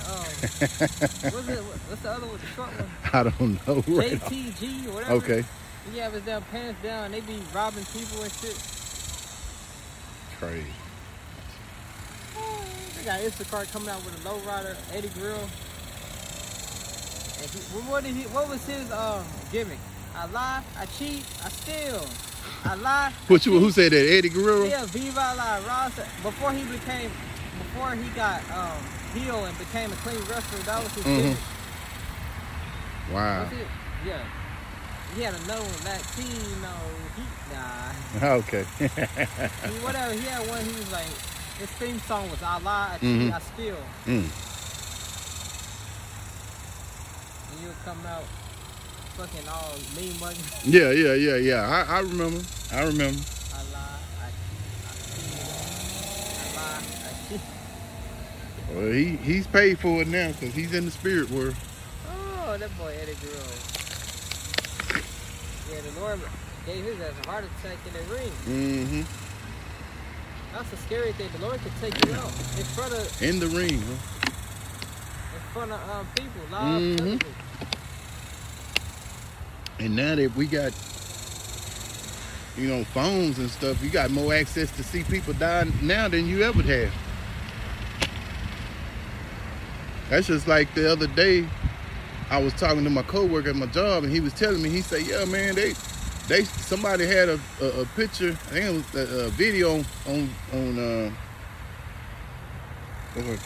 what's the other one? The short one? I don't know. Right JTG or whatever. Okay. He have his damn pants down. They be robbing people and shit. Crazy. They got Instacart coming out with a lowrider, Eddie Grill. And what was his gimmick? I lie, I cheat, I steal. I lie. Who said that? Eddie Guerrero? Yeah, Viva La Raza. Before he got healed and became a clean wrestler, that was his gimmick. Wow. Yeah. He had another one, Latino Heat guy. Okay. Whatever. He had one. He was like, his theme song was "I lie, I cheat, I steal." And you would come out fucking all mean mugging. Yeah. I remember. I lie, I steal. I lie, I cheat. Well, he's paid for it now because he's in the spirit world. Oh, that boy Eddie Guerrero. Yeah, the Lord gave his ass a heart attack in the ring. That's a scary thing. The Lord could take you out in front of. In the ring, huh? In front of people, live television. And now that we got, you know, phones and stuff, you got more access to see people die now than you ever had. That's just like the other day. I was talking to my coworker at my job, and he was telling me, he said, "Yeah, man, somebody had a picture, I think it was a video on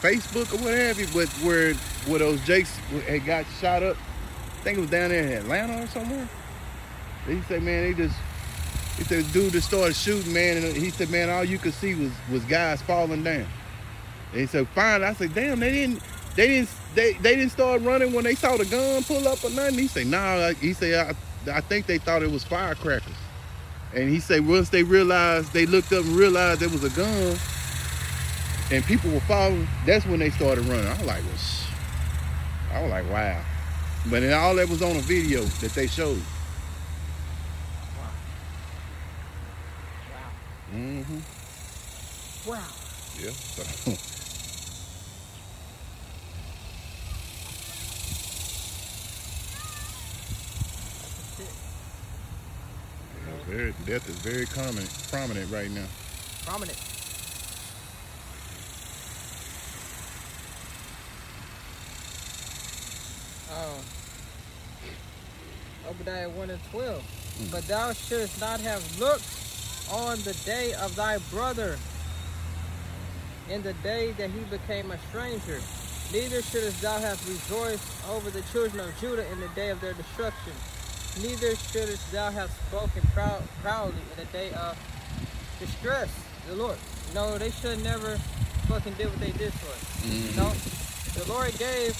Facebook or what have you, but where those Jakes had got shot up. I think it was down there in Atlanta or somewhere. He said, man, he said, dude just started shooting, man, and he said, man, all you could see was guys falling down. And he said, fine. I said, damn, they didn't start running when they saw the gun pull up or nothing. He said, nah. He said, I think they thought it was firecrackers. And he said, once they looked up and realized there was a gun and people were falling, that's when they started running. I was like, wow. But then all that was on a video that they showed. Wow. Yeah. So. death is very prominent right now. Prominent. Obadiah 1 and 12. But thou shouldst not have looked on the day of thy brother, in the day that he became a stranger. Neither shouldst thou have rejoiced over the children of Judah in the day of their destruction. Neither shouldst thou have spoken proudly in the day of distress. The Lord. No, they should never fucking did what they did for us. You know? The Lord gave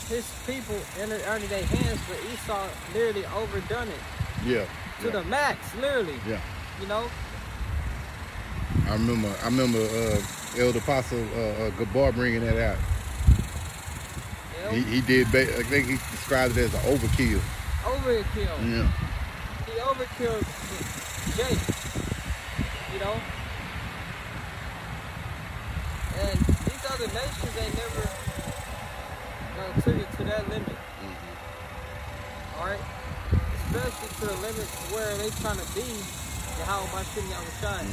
his people under their hands, but Esau literally overdone it. Yeah. To the max, literally. Yeah. You know? I remember Elder Apostle Gabar bringing that out. Yep. He did, I think he described it as an overkill. Overkill. Yeah. He overkilled Jake. You know? And these other nations, they never took it to that limit. Alright? Especially to the limit where they trying to be the how my shit on the shine.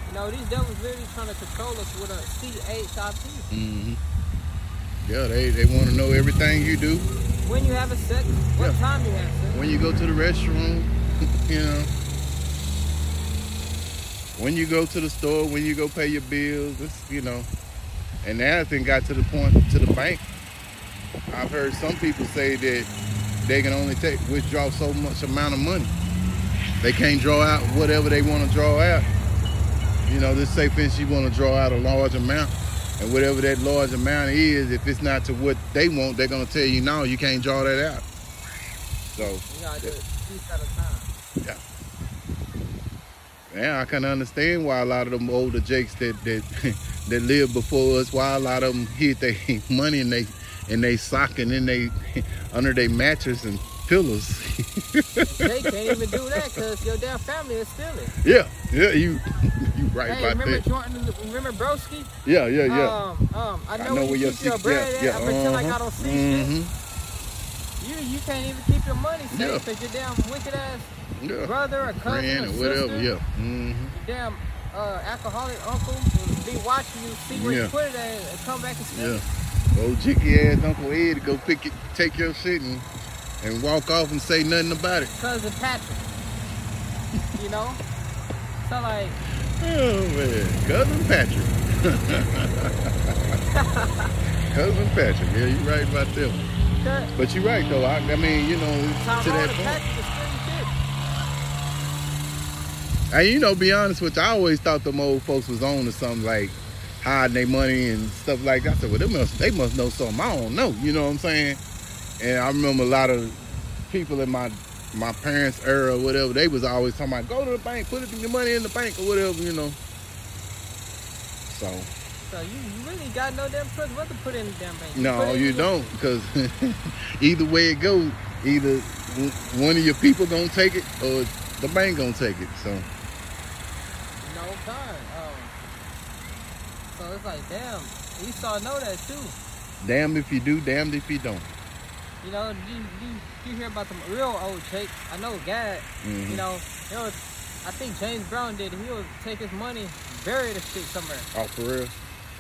You know, these devils literally trying to control us with a CHIP. Yeah, they want to know everything you do. When you have a sex, what time you have sex. When you go to the restroom, you know. When you go to the store, when you go pay your bills, it's, you know. And now it got to the point to the bank. I've heard some people say that they can only withdraw so much amount of money. They can't draw out whatever they want to draw out. You know, let's say, for instance, you want to draw out a large amount, and whatever that large amount is, if it's not to what they want, they're going to tell you, no, you can't draw that out. So, you gotta do it piece at a time. Yeah. Yeah, I can understand why a lot of them older jakes that lived before us, why a lot of them hid their money in they sock and in they under their mattress and pillows. They can't even do that because your damn family is stealing. Yeah, you right hey, about that. Remember Broski? Yeah. I know where you keep your bread at. I pretend like I don't see shit. You can't even keep your money safe because your damn wicked ass brother or cousin friend or whatever. sister, Your damn alcoholic uncle will be watching you, see where you put it at, and come back and steal it. Old jicky ass Uncle Ed to go take your shit and walk off and say nothing about it. Cousin Patrick. You know? So like, oh man, Cousin Patrick. Cousin Patrick, yeah, you're right about that. But you're right though. I mean, you know, to that point. And you know, be honest with you, I always thought them old folks was on to something like hiding their money and stuff like that. I said, well, they must know something I don't know. You know what I'm saying? And I remember a lot of people in my parents' era or whatever, they was always talking about, go to the bank, put your money in the bank or whatever, you know. So you really got no damn choice what to put in the damn bank. No, you don't, because either way it goes, either one of your people gonna take it or the bank gonna take it. So no time. So it's like, damn, Esau know that too. Damned if you do, damned if you don't. You know, you hear about the real old Jake. I know Gad, you know, I think James Brown did. He'll take his money, bury the shit somewhere. Oh, for real?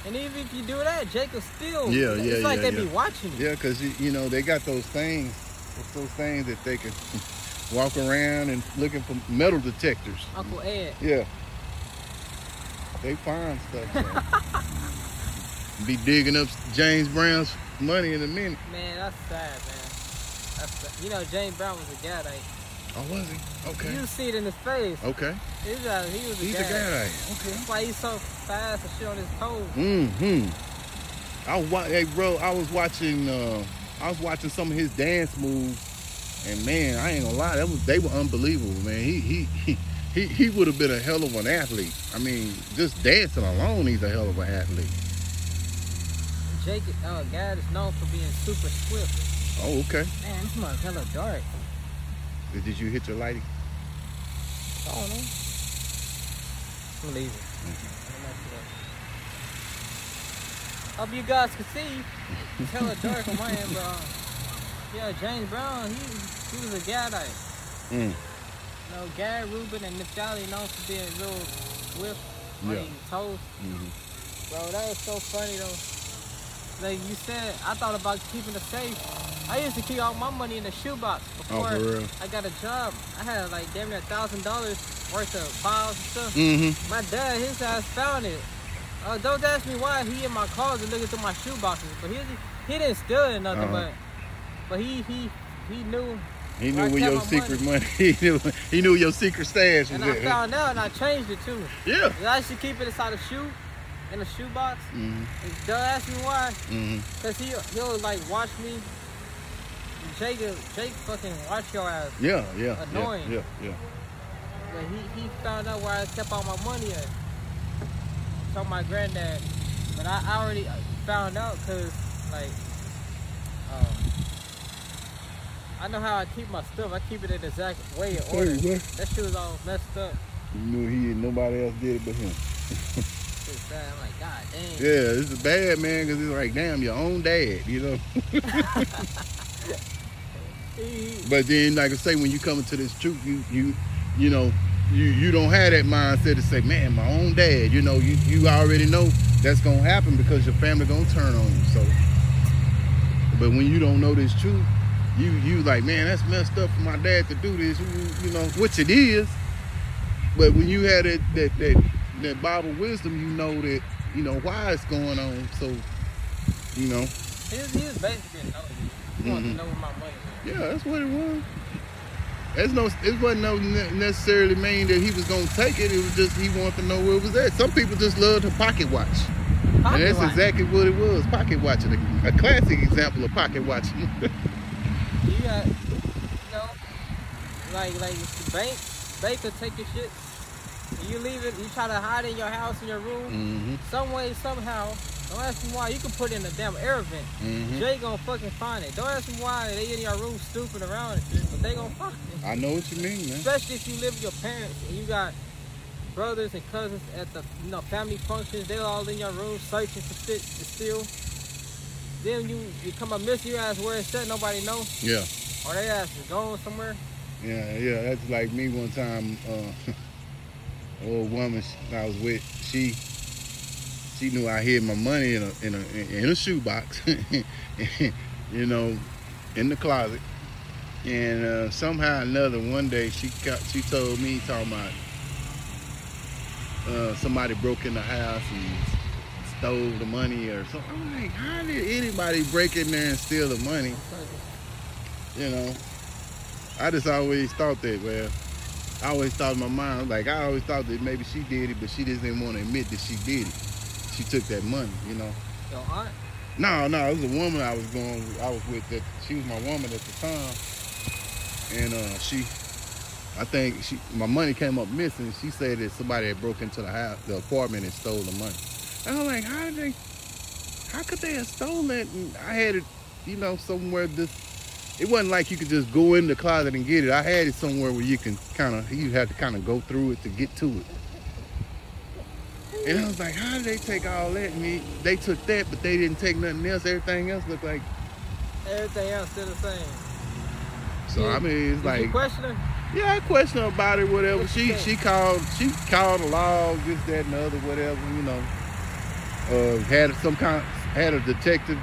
And even if you do that, Jake will still. Yeah. It's like they be watching you. Yeah, because, you know, they got those things. It's those things that they can walk around and looking for metal detectors. Uncle Ed. Yeah. They find stuff. So. Be digging up James Brown's money in a minute. Man, that's sad, man. That's sad. You know, James Brown was a Gadite. Oh, was he? Okay. You see it in his face. Okay. He's a Gadite. Okay. That's why he's so fast and shit on his toes. Hey, bro, I was watching some of his dance moves, and man, I ain't gonna lie, they were unbelievable, man. He would have been a hell of an athlete. I mean, just dancing alone, he's a hell of an athlete. Jake, Gad is known for being super swift. Oh, okay. Man, this mug's hella dark. Did you hit your lighting? I don't know. I'm leaving. Hope you guys can see. It's hella dark on my end, but yeah, James Brown, he was a Gadite. know, Gary, Ruben, and Naphtali known for being real swift on Yeah. your toes. Bro, that was so funny though. Like you said, I thought about keeping it safe. I used to keep all my money in the shoebox before for real? I got a job. I had like damn near $1,000 worth of files and stuff. My dad, his ass found it. Don't ask me why. He in my closet looking through my shoeboxes, but he didn't steal it or nothing. But he knew. He knew where your secret money. He knew your secret stash was and at. I found out, and I changed it too. Yeah. I used to keep it inside a shoe, in a shoebox. Don't ask me why. Cause he'll like watch me. Jake fucking watch your ass. Yeah. Annoying. Yeah. But he found out where I kept all my money at. Told my granddad. But I already found out because, like, I know how I keep my stuff. I keep it in the exact way in order. That shit was all messed up. You knew nobody else did it but him. It's bad. I'm like, God dang. Yeah, this is bad, man, because it's like, damn, your own dad, you know. But then, like I say, when you come into this truth, you know, you don't have that mindset to say, man, my own dad. You know, you already know that's gonna happen because your family gonna turn on you. So, but when you don't know this truth, you like, man, that's messed up for my dad to do this. You know, which it is. But when you had that Bible wisdom, you know that, you know, why it's going on. So, you know. He was basically nosy. He wanted to know where my money was. Yeah, that's what it was. It wasn't necessarily mean that he was gonna take it. It was just he wanted to know where it was at. Some people just love to pocket watch. And that's exactly what it was, pocket watching. A classic example of pocket watching. You got, you know, like the bank will take your shit. You leave it, you try to hide it in your house, in your room, some way, somehow. Don't ask me why. You can put it in a damn air vent. Jay gonna fucking find it. Don't ask me why they in your room stupid around and shit, but they gonna find it. I know what you mean, man. Especially if you live with your parents and you got brothers and cousins at the family functions. They all in your room searching for shit to steal. Then you come up missing, your ass where it's at, nobody know. Yeah. Or they ass is going somewhere. Yeah. That's like me one time. Old woman I was with, she knew I hid my money in a shoebox, you know, in the closet. And somehow or another, one day she told me, talking about somebody broke in the house and stole the money or something. I'm like, how did anybody break in there and steal the money? You know, I just always thought that, well, I always thought in my mind, like, I always thought that maybe she did it, but she just didn't want to admit that she did it. She took that money, you know. Your aunt? No, it was a woman I was with. That she was my woman at the time, and I think my money came up missing. She said that somebody had broke into the apartment and stole the money. And I'm like, how could they have stolen it? And I had it, you know, somewhere. It wasn't like you could just go in the closet and get it. I had it somewhere where you had to kind of go through it to get to it. And I was like, how did they take all that? And they took that, but they didn't take nothing else. Everything else looked like... Everything else still the same. So, I mean, it's like... Did you question her? Yeah, I questioned her about it, whatever. She called the law, this, that, and the other, whatever, you know. Had a detective,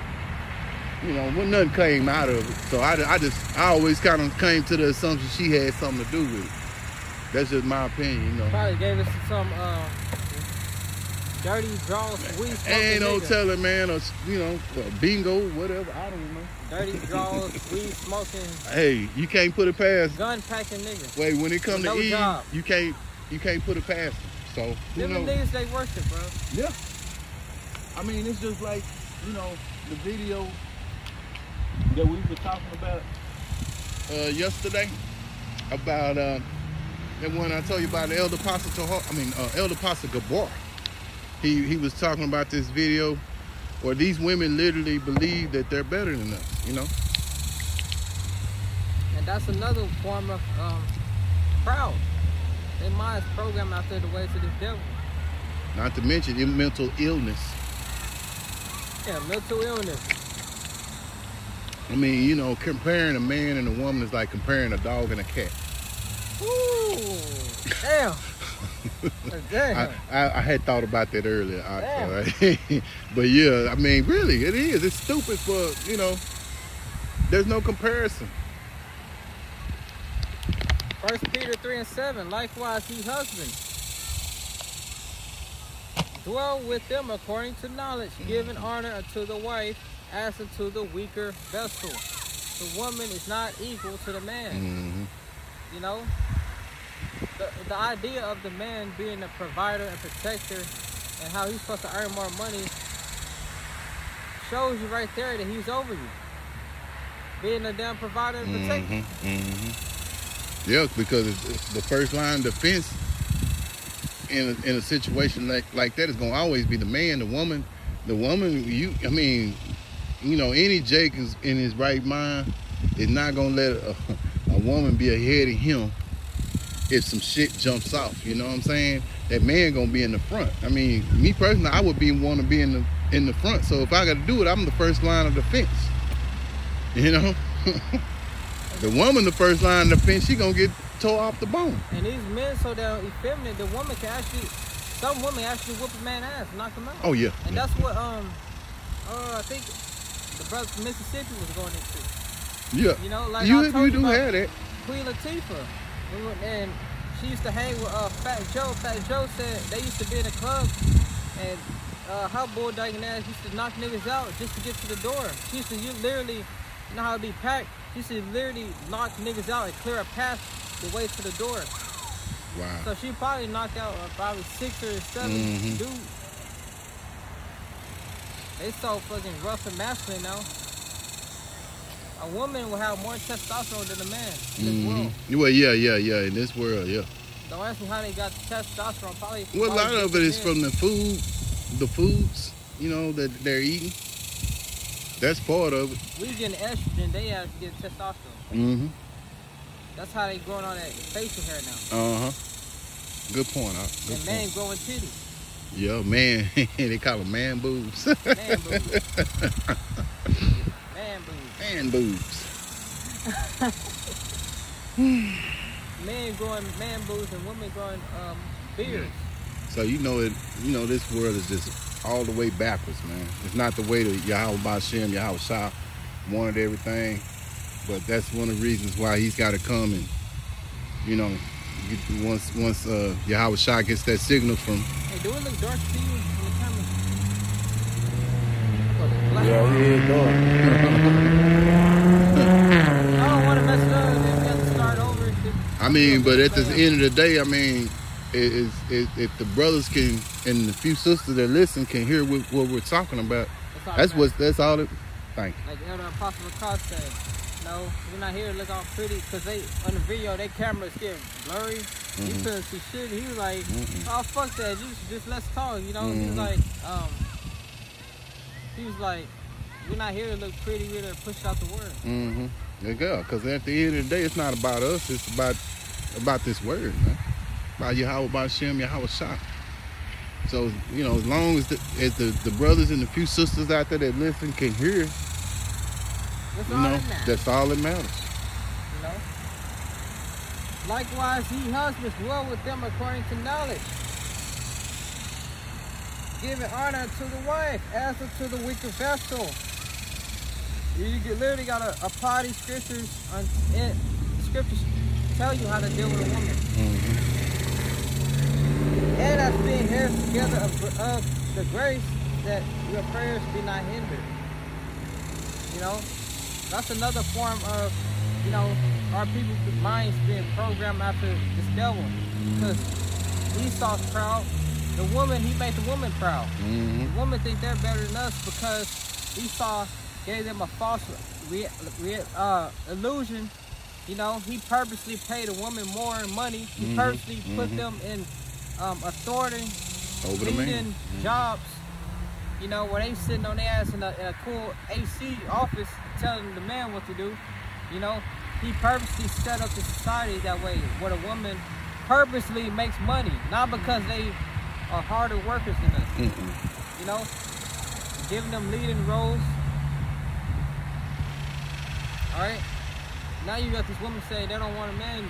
you know, when nothing came out of it. So I always kind of came to the assumption she had something to do with it. That's just my opinion, you know. Probably gave us some dirty draws, weed smoking. Ain't no nigga. telling, man, or, you know, bingo, whatever, I don't know. Dirty draws, weed smoking. Hey, you can't put it past. Gun packing niggas. Wait, when it comes to Eve, job. you can't put it past them. So, Them the niggas they worship, bro. Yeah. I mean, it's just like, you know, the video that we were talking about yesterday about the one I told you about, the Elder Pastor Gabor. He was talking about this video where these women literally believe that they're better than us, you know. And that's another form of proud. Their minds programmed out there the ways of this devil. Not to mention mental illness. Yeah, mental illness. I mean, you know, comparing a man and a woman is like comparing a dog and a cat. Ooh, Damn. Damn. I had thought about that earlier. But yeah, I mean, really, it is. It's stupid for, you know, there's no comparison. 1 Peter 3:7. Likewise, ye husbands, dwell with them according to knowledge, giving honor unto the wife as unto the weaker vessel. The woman is not equal to the man. You know, the idea of the man being a provider and protector and how he's supposed to earn more money shows you right there that he's over you. Being a damn provider and protector. Yeah, because the first line of defense in a situation like that is going to always be the man. The woman, I mean, you know, any Jake is in his right mind is not going to let a woman be ahead of him if some shit jumps off. You know what I'm saying? That man going to be in the front. I mean, me personally, I would want to be in the front. So if I got to do it, I'm the first line of defense. You know? The woman, the first line of defense, she gonna get tore off the bone. And these men so damn effeminate, the woman can actually, some women actually whoop a man's ass, knock him out. Oh yeah. And that's what I think the brother from Mississippi was going into. Yeah. You know, like you do have that. Queen Latifah, and she used to hang with Fat Joe. Fat Joe said they used to be in a club, and her bulldogging ass used to knock niggas out just to get to the door. She used to literally, you know how it be packed. She used to literally knock niggas out and clear a path the way to the door. Wow. So she probably knocked out probably 6 or 7 dudes. They so fucking rough and masculine now. A woman will have more testosterone than a man in this world. Well, yeah. In this world, yeah. Don't ask me how they got the testosterone. Probably. Well, a lot of it is from the foods, you know, that they're eating. That's part of it. We getting estrogen, they have to get testosterone. That's how they growing all that facial hair now. Good point. And man growing titties. Yeah, man. They call them man boobs. Man boobs. Man boobs. Man boobs. Men growing man boobs and women growing beards. So you know this world is just all the way backwards, man. It's not the way that Yahweh Ba'Shem, Yahweh Shah wanted everything, but that's one of the reasons why he's got to come and, you know, once Yahweh Shah gets that signal from. Hey, do it look dark to you on the camera? Yeah, it is dark. I don't want to mess it up. Then we have to start over. I mean, but at the end of the day, I mean, if the brothers can and the few sisters that listen can hear what we're talking about, that's all it. Thank you. Like Elder Apostle Cost said, no, we're not here to look all pretty, because they on the video their camera is getting blurry. He couldn't see shit. He was like, oh fuck that, just let's talk, you know. He was like, we're not here to look pretty, we're here to push out the word. There you go. Because at the end of the day, it's not about us, it's about this word, man. About Yahweh Ba'Shem, Yahweh Shah. So, you know, as long as the brothers and the few sisters out there that listen can hear, that's all that matters. You know? Likewise, ye husbands, dwell with them according to knowledge, giving honor to the wife as unto the weaker vessel. You literally got to apply these scriptures. Scriptures tell you how to deal with a woman. And as being heirs together of the grace, that your prayers be not hindered. You know, that's another form of, you know, our people's minds being programmed after this devil. Because Esau's proud. The woman, he made the woman proud. The woman think they're better than us because Esau gave them a false illusion. You know, he purposely paid a woman more money. He purposely put them in authority, over the man. Jobs, you know, where they sitting on their ass in a cool AC office telling the man what to do. You know, he purposely set up the society that way, where the woman purposely makes money, not because they are harder workers than us. You know, giving them leading roles. All right, now you got this woman saying they don't want a man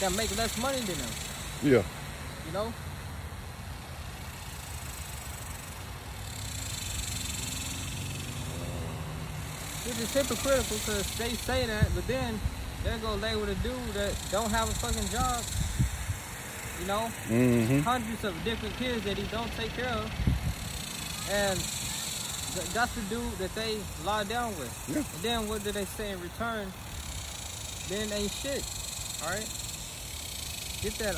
that make less money than them. Yeah. You know? Which is hypocritical because they say that, but then they're gonna lay with a dude that don't have a fucking job. You know? Hundreds of different kids that he don't take care of. And that's the dude that they lie down with. Yeah. And then what do they say in return? Then it ain't shit. Alright? Get that,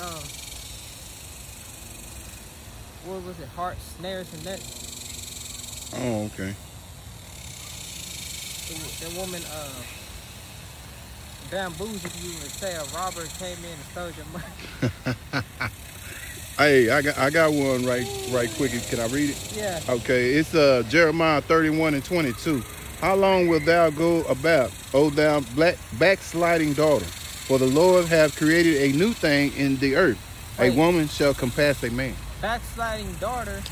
what was it? Heart, snares, and nets. Oh, okay. That woman, bamboozled you and say a robber came in and stole your money. Hey, I got one right quick. Can I read it? Yeah. Okay, it's Jeremiah 31:22. How long wilt thou go about, O thou backsliding daughter? For the Lord hath created a new thing in the earth. Wait. A woman shall compass a man. Backsliding daughter.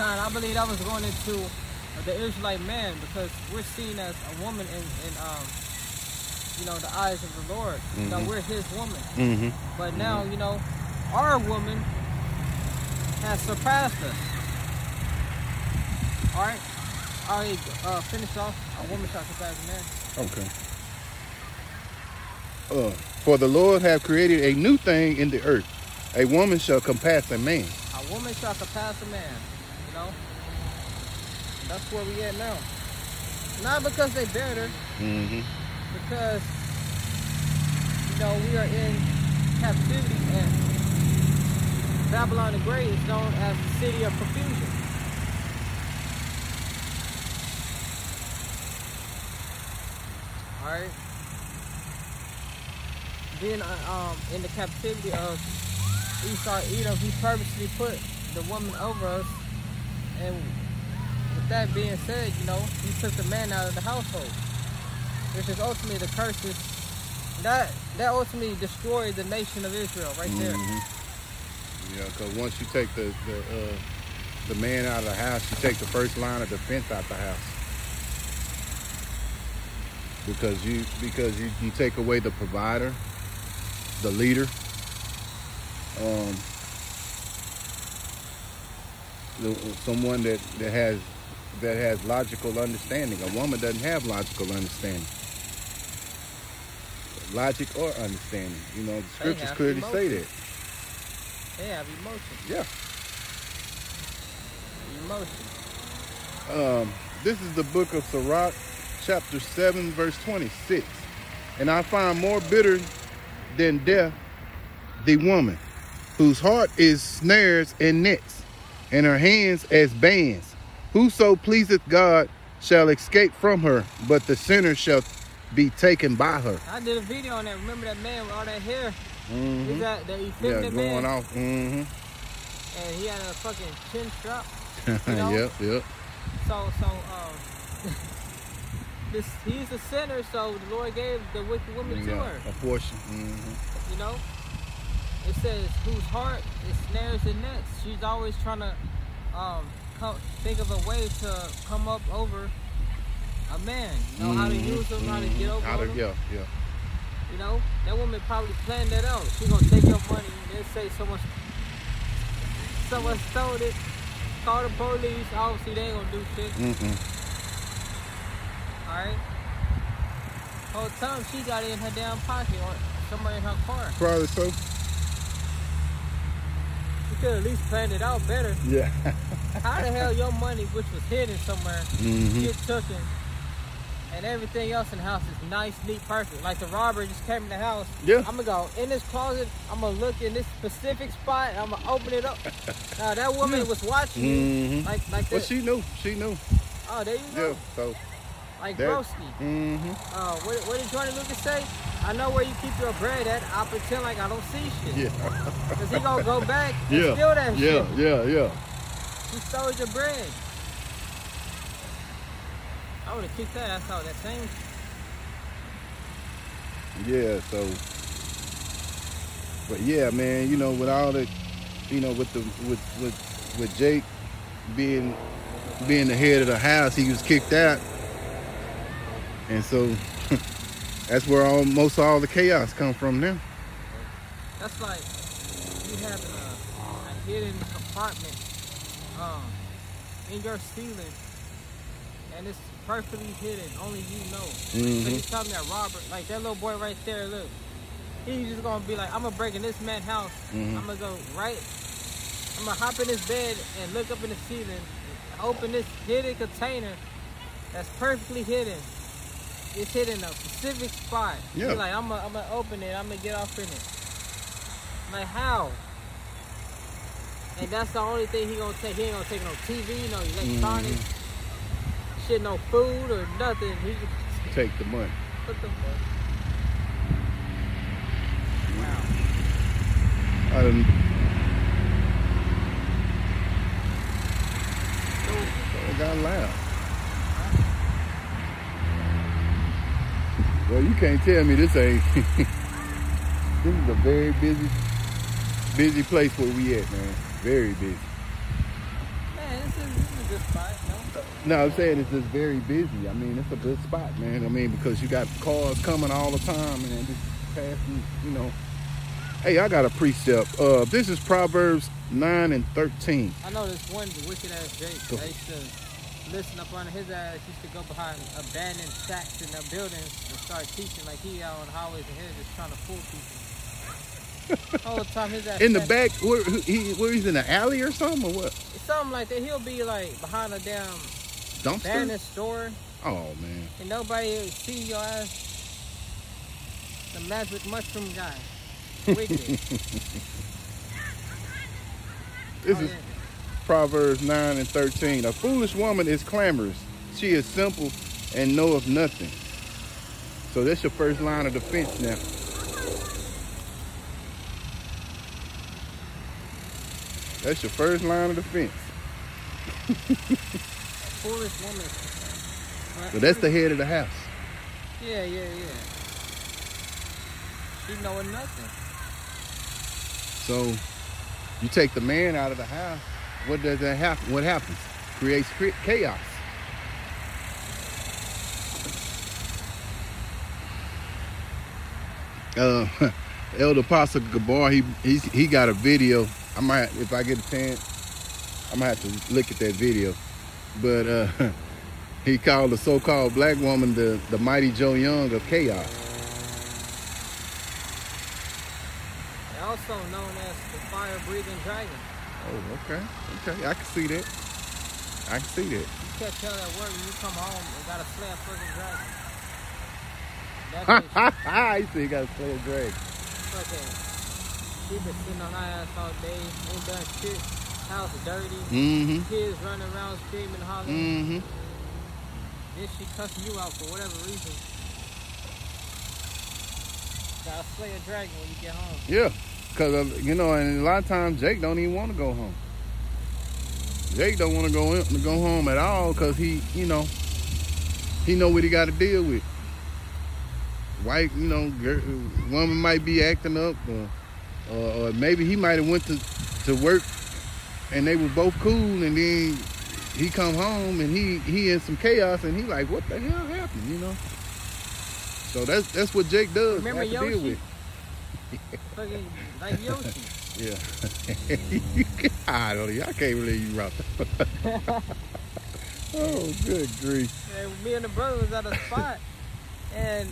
I believe that was going into the Israelite man, because we're seen as a woman in you know, the eyes of the Lord. You know, we're his woman. But now, you know, our woman has surpassed us. All right? I finish off. A woman shall surpass a man. Okay. For the Lord hath created a new thing in the earth. A woman shall compass a man. A woman shall surpass a man. You know? That's where we at now. Not because they better. Because, you know, we are in captivity, and Babylon the Great is known as the city of confusion. Alright? Then, in the captivity of Esau, Edom, he purposely put the woman over us, and with that being said, you know, he took the man out of the household, which is ultimately the curses that ultimately destroyed the nation of Israel right there. Yeah, because once you take the man out of the house, you take the first line of defense out the house. Because you take away the provider, the leader, someone that has logical understanding. A woman doesn't have logical understanding. Logic or understanding. You know, the scriptures clearly say that. They have emotion. Yeah. Emotion. This is the book of Sirach, chapter 7, verse 26. And I find more bitter than death the woman, whose heart is snares and nets, and her hands as bands. Whoso pleaseth God shall escape from her, but the sinner shall be taken by her. I did a video on that. Remember that man with all that hair? Is that the effeminate going man? off. And he had a fucking chin strap. You know? Yep. So he's a sinner, so the Lord gave the wicked woman to her. A portion. You know? It says, whose heart is snares and nets. She's always trying to think of a way to come up over a man. You know, how to use him, how to get over him. Yeah. You know, that woman probably planned that out. She's gonna take your money and then say someone stole it, call the police. Obviously, they ain't gonna do shit. Alright? Whole time she got it in her damn pocket or somewhere in her car. Probably so. She could at least planned it out better. Yeah. How the hell your money, which was hidden somewhere, get taken, and everything else in the house is nice, neat, perfect? Like the robber just came in the house. Yeah. I'm gonna go in this closet. I'm gonna look in this specific spot. And I'm gonna open it up. That woman was watching you, like that. Well, she knew. Oh, there you go. Yeah. So. Like broski. What did Johnny Lucas say? I know where you keep your bread at. I'll pretend like I don't see shit. Yeah. Cause he gonna go back and steal that shit. Yeah. He stole your bread. I would have kicked that ass out that same. Yeah, so, but yeah, man, you know, with all that, you know, with Jake being the head of the house, he was kicked out, and so That's where most all the chaos come from now. That's like you having a hidden compartment in your ceiling, and it's perfectly hidden. Only you know. So you tell me that Robert, like that little boy right there, look, he's just gonna be like, I'm gonna break in this man's house. I'm gonna go right. I'm gonna hop in this bed and look up in the ceiling, open this hidden container that's perfectly hidden. It's hidden in a specific spot. Yeah. He's like, I'm gonna open it. I'm gonna get off in it. I'm like, how? And that's the only thing he gonna take. He ain't gonna take no TV, no electronics, shit, no food or nothing. He just take the money. What the fuck? Wow. It got loud. Well, you can't tell me this ain't. This is a very busy place where we at, man. Very busy. Man, this is a good spot, no? No, I'm saying it's just very busy. I mean, it's a good spot, man. I mean, because you got cars coming all the time and just passing, you know. Hey, I got a precept. This is Proverbs 9 and 13. I know this one wicked ass Jake. I used to listen up under his ass. Used to go behind abandoned shacks in their buildings and start teaching like he out on the highways and here just trying to fool people. All the time his ass in the back, where he's in the alley or something, or what? It's something like that. He'll be like behind a damn dumpster abandoned store. Oh man! And nobody see your ass. The magic mushroom guy. Wicked. This is Proverbs 9 and 13. A foolish woman is clamorous. She is simple and knoweth nothing. So that's your first line of defense now. That's your first line of defense. Foolish woman. So that's the head of the house. Yeah. She knowing nothing. So you take the man out of the house, what does that happen? What happens? Creates chaos. Elder Apostle Gabar, he got a video. I might, if I get a chance, I might have to look at that video. But he called the so-called black woman the mighty Joe Young of chaos. Also known as the fire-breathing dragon. Oh, okay. I can see that. You can't tell that word when you come home and gotta slay a fucking dragon. He said he gotta slay a dragon. Okay. She been sitting on her ass all day, ain't done shit. House dirty. Kids running around screaming, hollering. Then she cussing you out for whatever reason. Gotta slay a dragon when you get home. Yeah. Because, you know, and a lot of times Jake don't even want to go home. Jake don't want to go home at all because he know what he got to deal with. Wife, you know, woman might be acting up, or maybe he might have went to work and they were both cool, and then he come home and he in some chaos and he like, what the hell happened, you know? So that's what Jake does. Remember Yoshi? Deal with. Fucking like Yoshi. Yeah. I can't believe you robbed that. Oh, good grief. And me and the brother was at a spot, and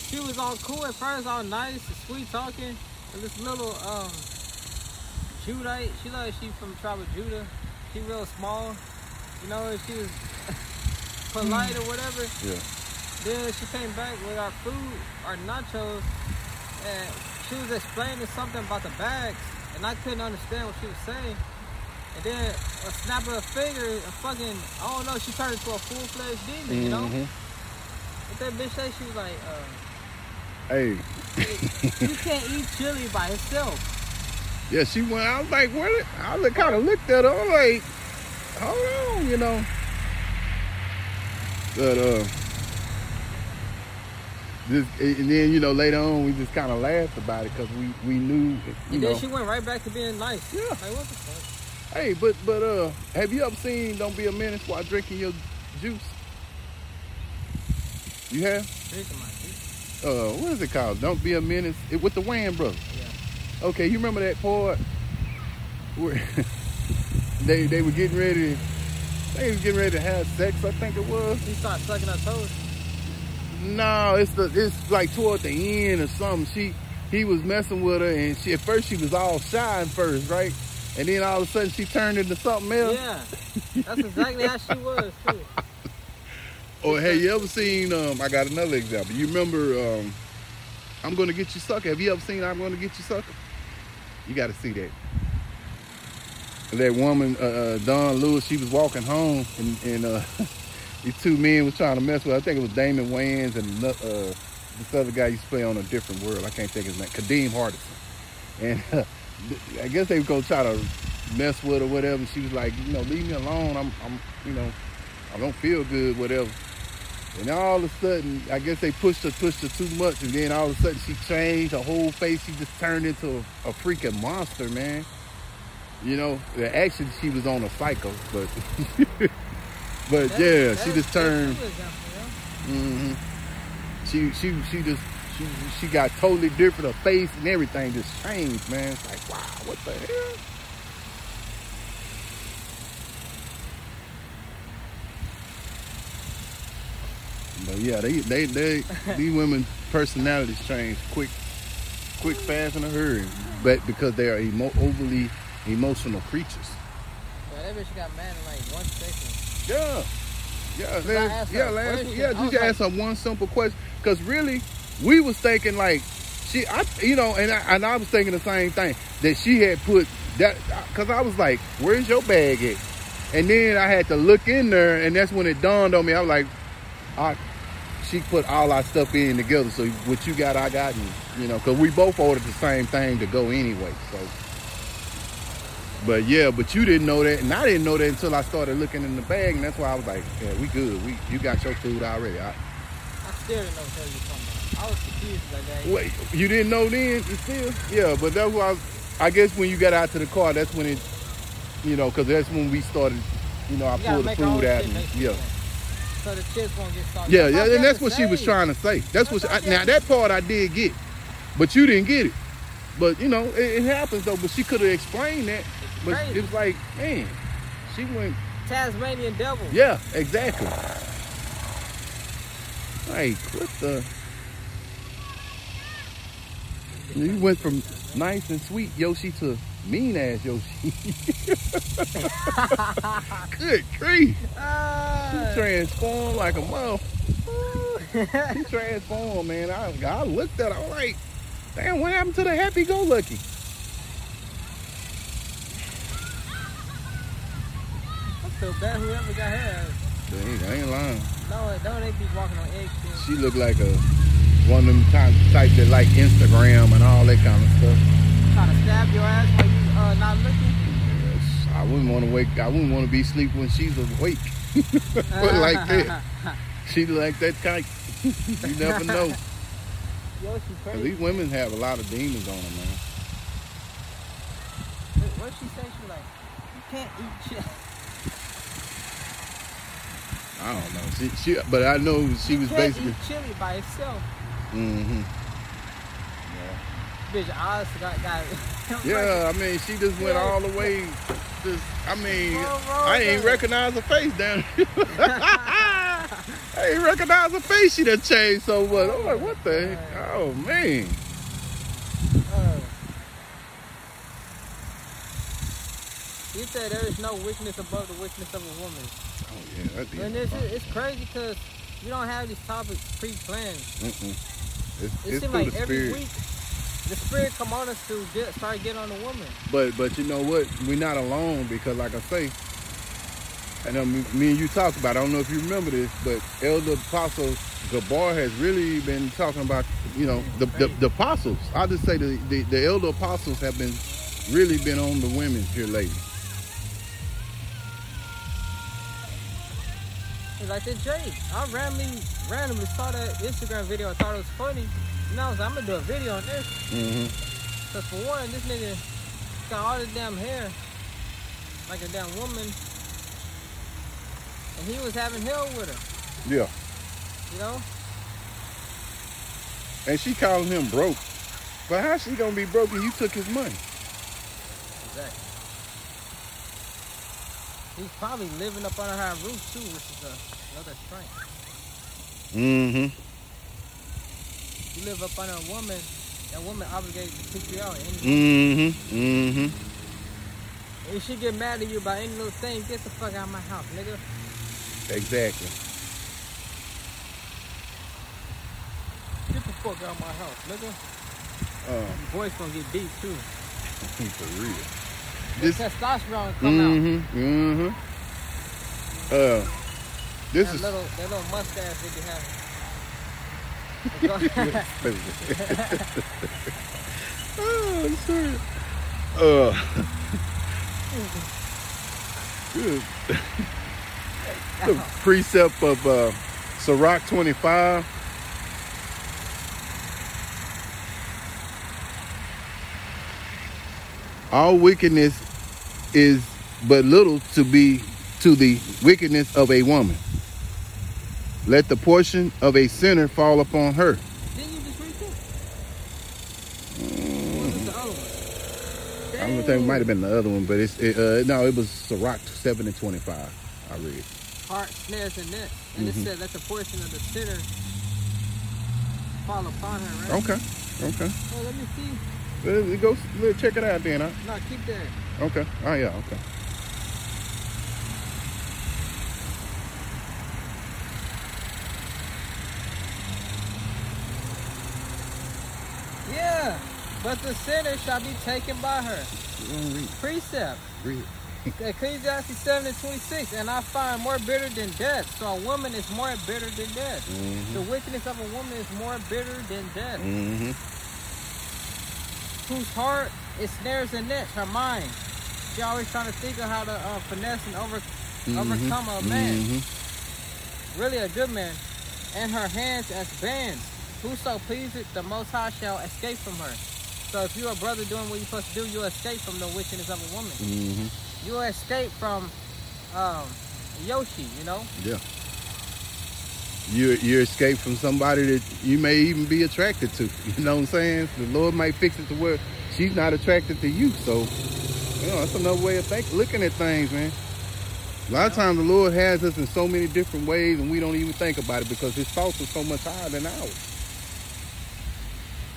she was all cool at first, all nice and sweet talking. And this little Judite, she from the tribe of Judah. She real small, you know, and she was polite or whatever. Yeah. Then she came back with our food, our nachos, and she was explaining something about the bags, and I couldn't understand what she was saying. And then a snap of her finger, I don't know, she turned into a full-fledged demon, you know? But that bitch said, she was like, hey. You can't eat chili by itself. Yeah, she went, I was like, what? I kind of looked at her, I'm like, hold on, you know. But, and then, you know, later on, we just kind of laughed about it because we knew, you know. Then she went right back to being nice. Yeah. Like, what the fuck? Hey, but have you ever seen Don't Be a Menace while drinking your juice? You have? What is it called? Don't Be a Menace. With the Wayans brothers. Yeah. Okay, you remember that part where they were getting ready? They was getting ready to have sex, I think it was. She started sucking her toes. No, it's like toward the end or something. He was messing with her, and at first she was all shy at first, right? And then all of a sudden she turned into something else. Yeah, that's exactly how she was too. Or hey, you ever seen? I got another example. You remember? I'm Gonna Get You Sucker. Have you ever seen I'm Gonna Get You Sucker? You got to see that. That woman, Dawn Lewis, she was walking home, and these two men was trying to mess with her. I think it was Damon Wayans and this other guy used to play on A Different World. I can't think his name. Kadeem Hardison. And I guess they were gonna try to mess with her, or whatever. And she was like, leave me alone. I'm, I don't feel good, whatever. And all of a sudden, I guess they pushed her too much, and then all of a sudden she changed her whole face. She just turned into a freaking monster, man. Actually she was on a cycle, but but yeah, she just turned. Mm-hmm. She got totally different. Her face and everything just changed, man. It's like, wow, what the hell? But yeah, these women's personalities change quick, fast, in a hurry. But because they are overly emotional creatures. Yeah, that bitch got mad in like 1 second. Just ask her one simple question. Because really, we was thinking like and I was thinking the same thing, that she had put that, because I was like, where's your bag at? And then I had to look in there, and that's when it dawned on me. I was like, she put all our stuff in together. So what you got, I got, and because we both ordered the same thing to go anyway. So, but yeah, but you didn't know that, and I didn't know that until I started looking in the bag, and that's why I was like, yeah, we good. You got your food already. I still didn't know what you were talking about. I was confused like that. Wait, you didn't know then? Still? Yeah, but that's why I guess when you got out to the car, that's when it, because that's when we started. I pulled the food out, and yeah. So the chips won't get salty. Yeah, and that's what she was trying to say. That's what now that part I did get, but you didn't get it. But it happens though. But she could have explained that. But crazy. It was like, man, she went Tasmanian devil. Yeah, exactly. Like, what the? You went from nice and sweet Yoshi to mean ass Yoshi. Good grief. She transformed like a mother. She transformed, man. I looked at her, I was like, damn, what happened to the happy-go-lucky? I feel bad whoever got her. I ain't lying. No, don't they be walking on eggshells? She looked like one of them type that like Instagram and all that kind of stuff. Trying to stab your ass while you not looking? Yes, I wouldn't want to be asleep when she's awake. But like that. She like that kite. You never know. Yo, she crazy. These women have a lot of demons on them, man. What she say? She like, you can't eat shit. I don't know. But I know she was basically eat chili by itself. Mm-hmm. Yeah. Bitch, eyes got yeah, I mean, she just went all the way. I ain't recognize her face down here. I ain't recognize her face. She done changed so much. I'm like, what the heck? Oh, man. You said there is no weakness above the weakness of a woman. Oh, yeah. That's and it's crazy because we don't have these topics pre-planned. It seems like every week the spirit come on us to start getting on the woman. But you know what? We're not alone because, like I say, I know me and you talked about it. I don't know if you remember this, but Elder Apostle Gabar has really been talking about, the apostles. I'll just say the elder apostles have really been on the women here lately. It's like that Jake. I randomly saw that Instagram video. I thought it was funny. And I was like, I'm going to do a video on this. Because for one, this nigga got all this damn hair. Like a damn woman. And he was having hell with her. Yeah. And she calling him broke. But how she gonna be broke when you took his money? Exactly. He's probably living up under her roof too, which is another strength. Mm-hmm. You live up under a woman, that woman obligated to kick you out. Mm-hmm. Mm-hmm. If she get mad at you about any little thing, get the fuck out of my house, nigga. Exactly. Get the fuck out of my house, nigga. Your voice gonna get deep too. For real. This testosterone come out. Mm-hmm. This that is little mustache they be having. Oh, sorry. Good. The precept of Sirach 25. All wickedness is but little to the wickedness of a woman. Let the portion of a sinner fall upon her. Didn't you just read that? What was the other one? I don't think it might have been the other one, but no, it was Sirach 7:25. I read. Heart, snares, and nets. And it said, let the portion of the sinner fall upon her, right? Okay. Well, let me see. Go check it out then, huh? No, keep that. Okay. Oh, yeah, okay. Yeah, but the sinner shall be taken by her. Precept. Read. Ecclesiastes 7:26, and I find more bitter than death. So a woman is more bitter than death. The wickedness of a woman is more bitter than death. Whose heart is snares and nets, her mind. She always trying to think of how to finesse and overcome a man. Really a good man. And her hands as bands. Whoso pleaseth the Most High shall escape from her. So if you're a brother doing what you're supposed to do, you'll escape from the wickedness of a woman. You'll escape from Yoshi, you know? Yeah. You escape from somebody that you may even be attracted to. You know what I'm saying? The Lord might fix it to where she's not attracted to you. So, you know, that's another way of looking at things, man. A lot of times the Lord has us in so many different ways and we don't even think about it because his thoughts are so much higher than ours.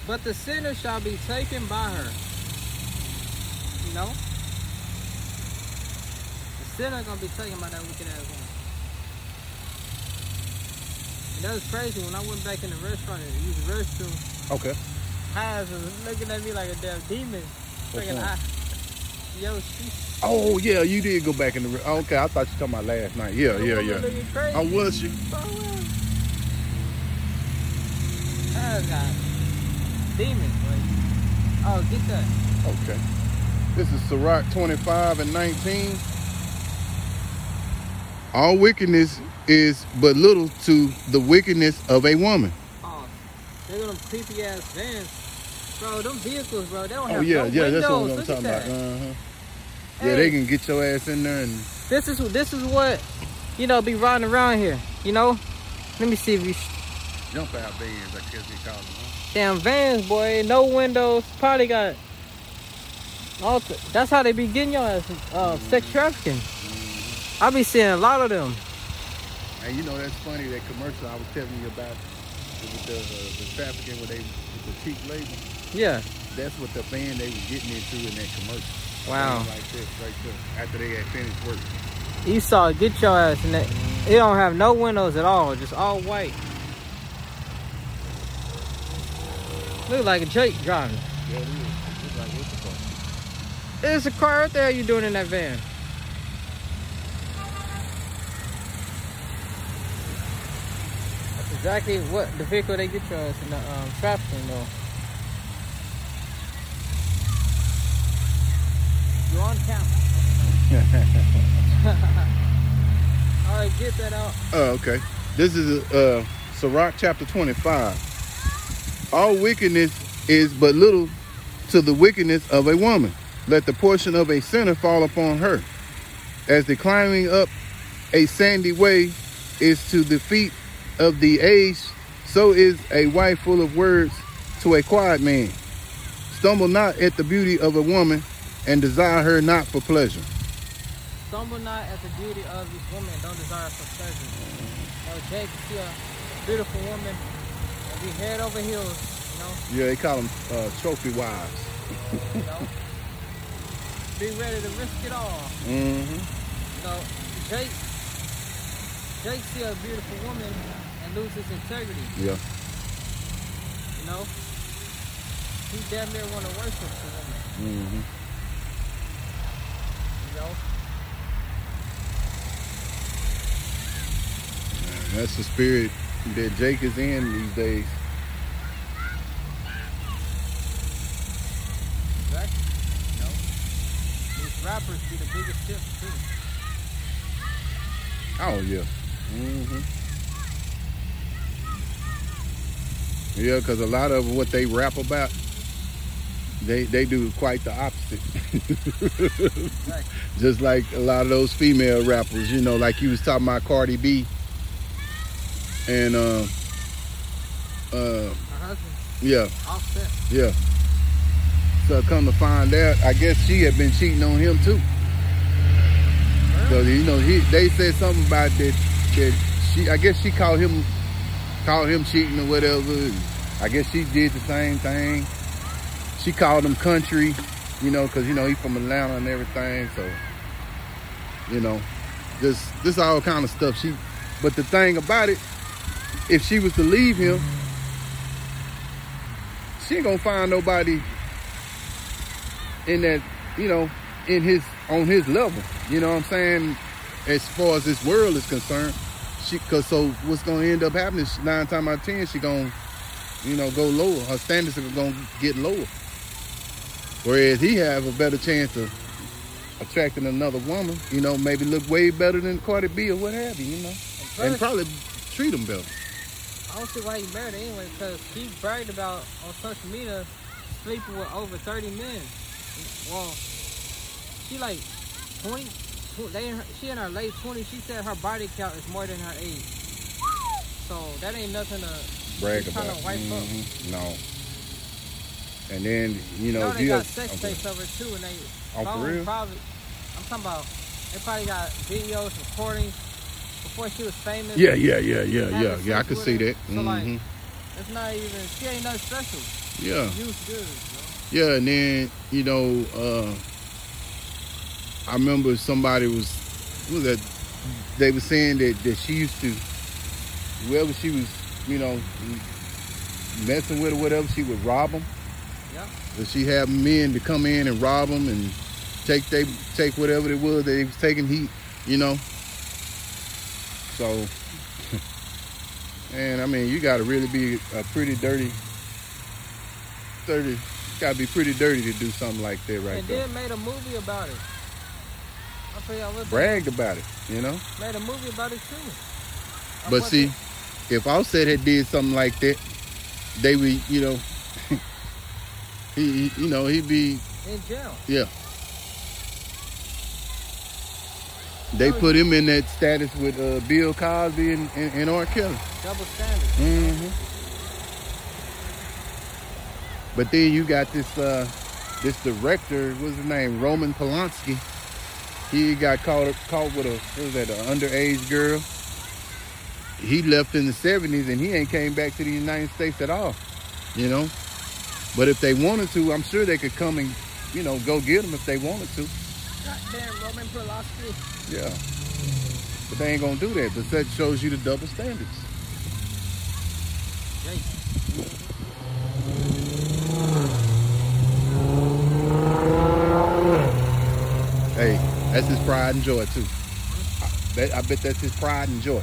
But the sinner shall be taken by her. You know? The sinner gonna be taken by that wicked ass woman. And that was crazy. When I went back in the restaurant and used the restroom, Okay. eyes was looking at me like a damn demon. Freaking eye. Yo, she. Oh, yeah, you did go back in the... Okay, I thought you were talking about last night. Yeah. Crazy. How was she? Eyes got demons. Like, oh, get that. Okay. This is Sirach 25:19. All wickedness is but little to the wickedness of a woman. Oh, they got them creepy ass vans. Bro, them vehicles, bro, they don't have Yeah, no windows. that's what I'm Look talking at about. that. Yeah, Hey, they can get your ass in there and... This is what, you know, be riding around here, you know? Let me see if you... Jump out vans, I guess they call them, huh? Damn vans, boy, no windows, probably got... That's how they be getting your ass, sex trafficking. I be seeing a lot of them. And you know, that's funny, that commercial I was telling you about with the trafficking with the cheap labor. Yeah. That's what the van they was getting into in that commercial. Wow. Like this right there, after they had finished work. Esau, get your ass in that. It don't have no windows at all, just all white. Look like a Jake driving. Yeah, it is. It's like, what's the fuck? There's a car. What the hell you doing in that van? That's exactly what the vehicle they get your ass in the trafficking though. You're on camera. All right, get that out. Oh, okay. This is Sirach chapter 25. All wickedness is but little to the wickedness of a woman. Let the portion of a sinner fall upon her. As the climbing up a sandy way is to the feet of the aged, So is a wife full of words to a quiet man. Stumble not at the beauty of a woman, and desire her not for pleasure. Stumble not at the beauty of this woman, don't desire for pleasure. Jake see a beautiful woman and be head over heels, you know. Yeah, they call them trophy wives. You know, be ready to risk it all. Mm-hmm. You know, Jake see a beautiful woman and lose his integrity. Yeah. You know, he damn near want to worship the woman. Mm-hmm. You know. That's the spirit that Jake is in these days. Exactly. You know, these rappers be the biggest tips too. Oh yeah. Mm-hmm. Yeah, because a lot of what they rap about, they do quite the opposite. Exactly. Just like a lot of those female rappers, you know, like you was talking about Cardi B. And her husband. Yeah. Offset. Yeah. So come to find out, I guess she had been cheating on him too. So you know, they said something about that she, I guess she called him cheating or whatever. I guess she did the same thing. She called him country, you know, because you know he's from Atlanta and everything. So you know, this all kind of stuff. But the thing about it, if she was to leave him, she ain't gonna find nobody in that, you know, on his level. You know what I'm saying? As far as this world is concerned, so what's gonna end up happening is 9 times out of 10, she gonna, you know, go lower. Her standards are gonna get lower. Whereas he have a better chance of attracting another woman, you know, maybe look way better than Cardi B or what have you, you know, and probably treat them better. I don't see why he married her anyway, because she bragged about on social media sleeping with over 30 men. Well, she like 20, she in her late 20s. She said her body count is more than her age. So that ain't nothing to brag about. Wipe up. No. And then, you know, they got sex tapes of her too, and they for real? Probably, I'm talking about, they probably got videos, recordings before she was famous. Yeah. I could see that. So like, it's not even, she ain't nothing special. Yeah. Used good, Yeah, and then, you know, I remember somebody they were saying that she used to, whoever she was, you know, messing with or whatever, she would rob them. Yeah. That she had men to come in and rob them and take whatever it was that they was taking heat, you know. So, and I mean, you got to really be a pretty dirty. Gotta be pretty dirty to do something like that right and there. And then made a movie about it. I'll tell y'all what. Bragged about it, you know. Made a movie about it too. But see, if Offset had did something like that, they would, you know, he'd be in jail. Yeah. They put him in that status with Bill Cosby and R. Kelly. Double standard. Mm-hmm. But then you got this director, what's his name, Roman Polanski. He got caught with an underage girl. He left in the 70s and he ain't came back to the United States at all, you know. But if they wanted to, I'm sure they could come and, you know, go get him if they wanted to. Goddamn Roman Polanski. Yeah. But they ain't gonna do that. But that shows you the double standards. Hey, that's his pride and joy too. I bet that's his pride and joy.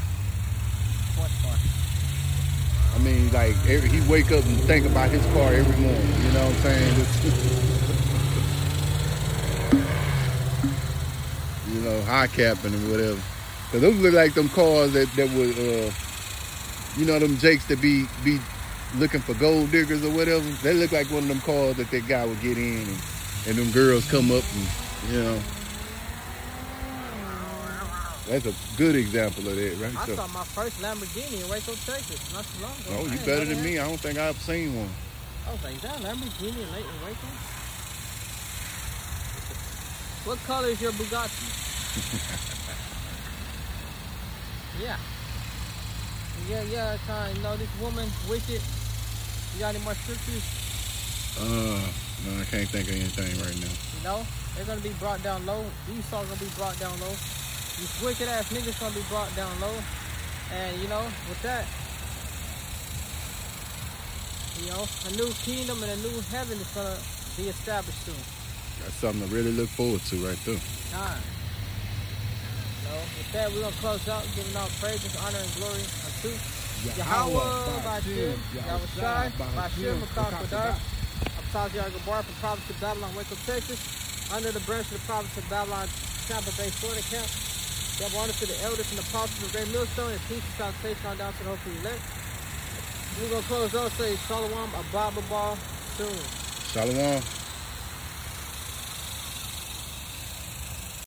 I mean, like, he wake up and think about his car every morning. You know what I'm saying? You know, high capping and whatever. Cause those look like them cars that would, you know, them Jakes that be looking for gold diggers or whatever. They look like one of them cars that guy would get in and them girls come up and, you know. That's a good example of that, right? I saw my first Lamborghini in Waco, Texas, not too long ago. Oh, you better than me. I don't think I've seen one. I was like, is that a Lamborghini in Waco? What color is your Bugatti? Yeah, kind of, you know, this woman, wicked. You got any more scriptures? No, I can't think of anything right now. You know, they're going to be brought down low. Esau's going to be brought down low. These wicked ass niggas going to be brought down low. And, you know, with that, you know, a new kingdom and a new heaven is going to be established soon. That's something to really look forward to right there. Time. So, with that, we're going to close out, giving out praises, honor, and glory unto Yahweh, Bashim, Yahushai, Bashim, Makakwadar. I'm Taziar Gabar from Prophets of Babylon, Waco, Texas, under the branch of the Prophets of Babylon, Tampa Bay, Florida Camp. Double honor to the elders and apostles of Great Millstone, and peace and salutation on down to the hopefully elect. We're going to close out, say Shalom, Abba, soon. Shalom.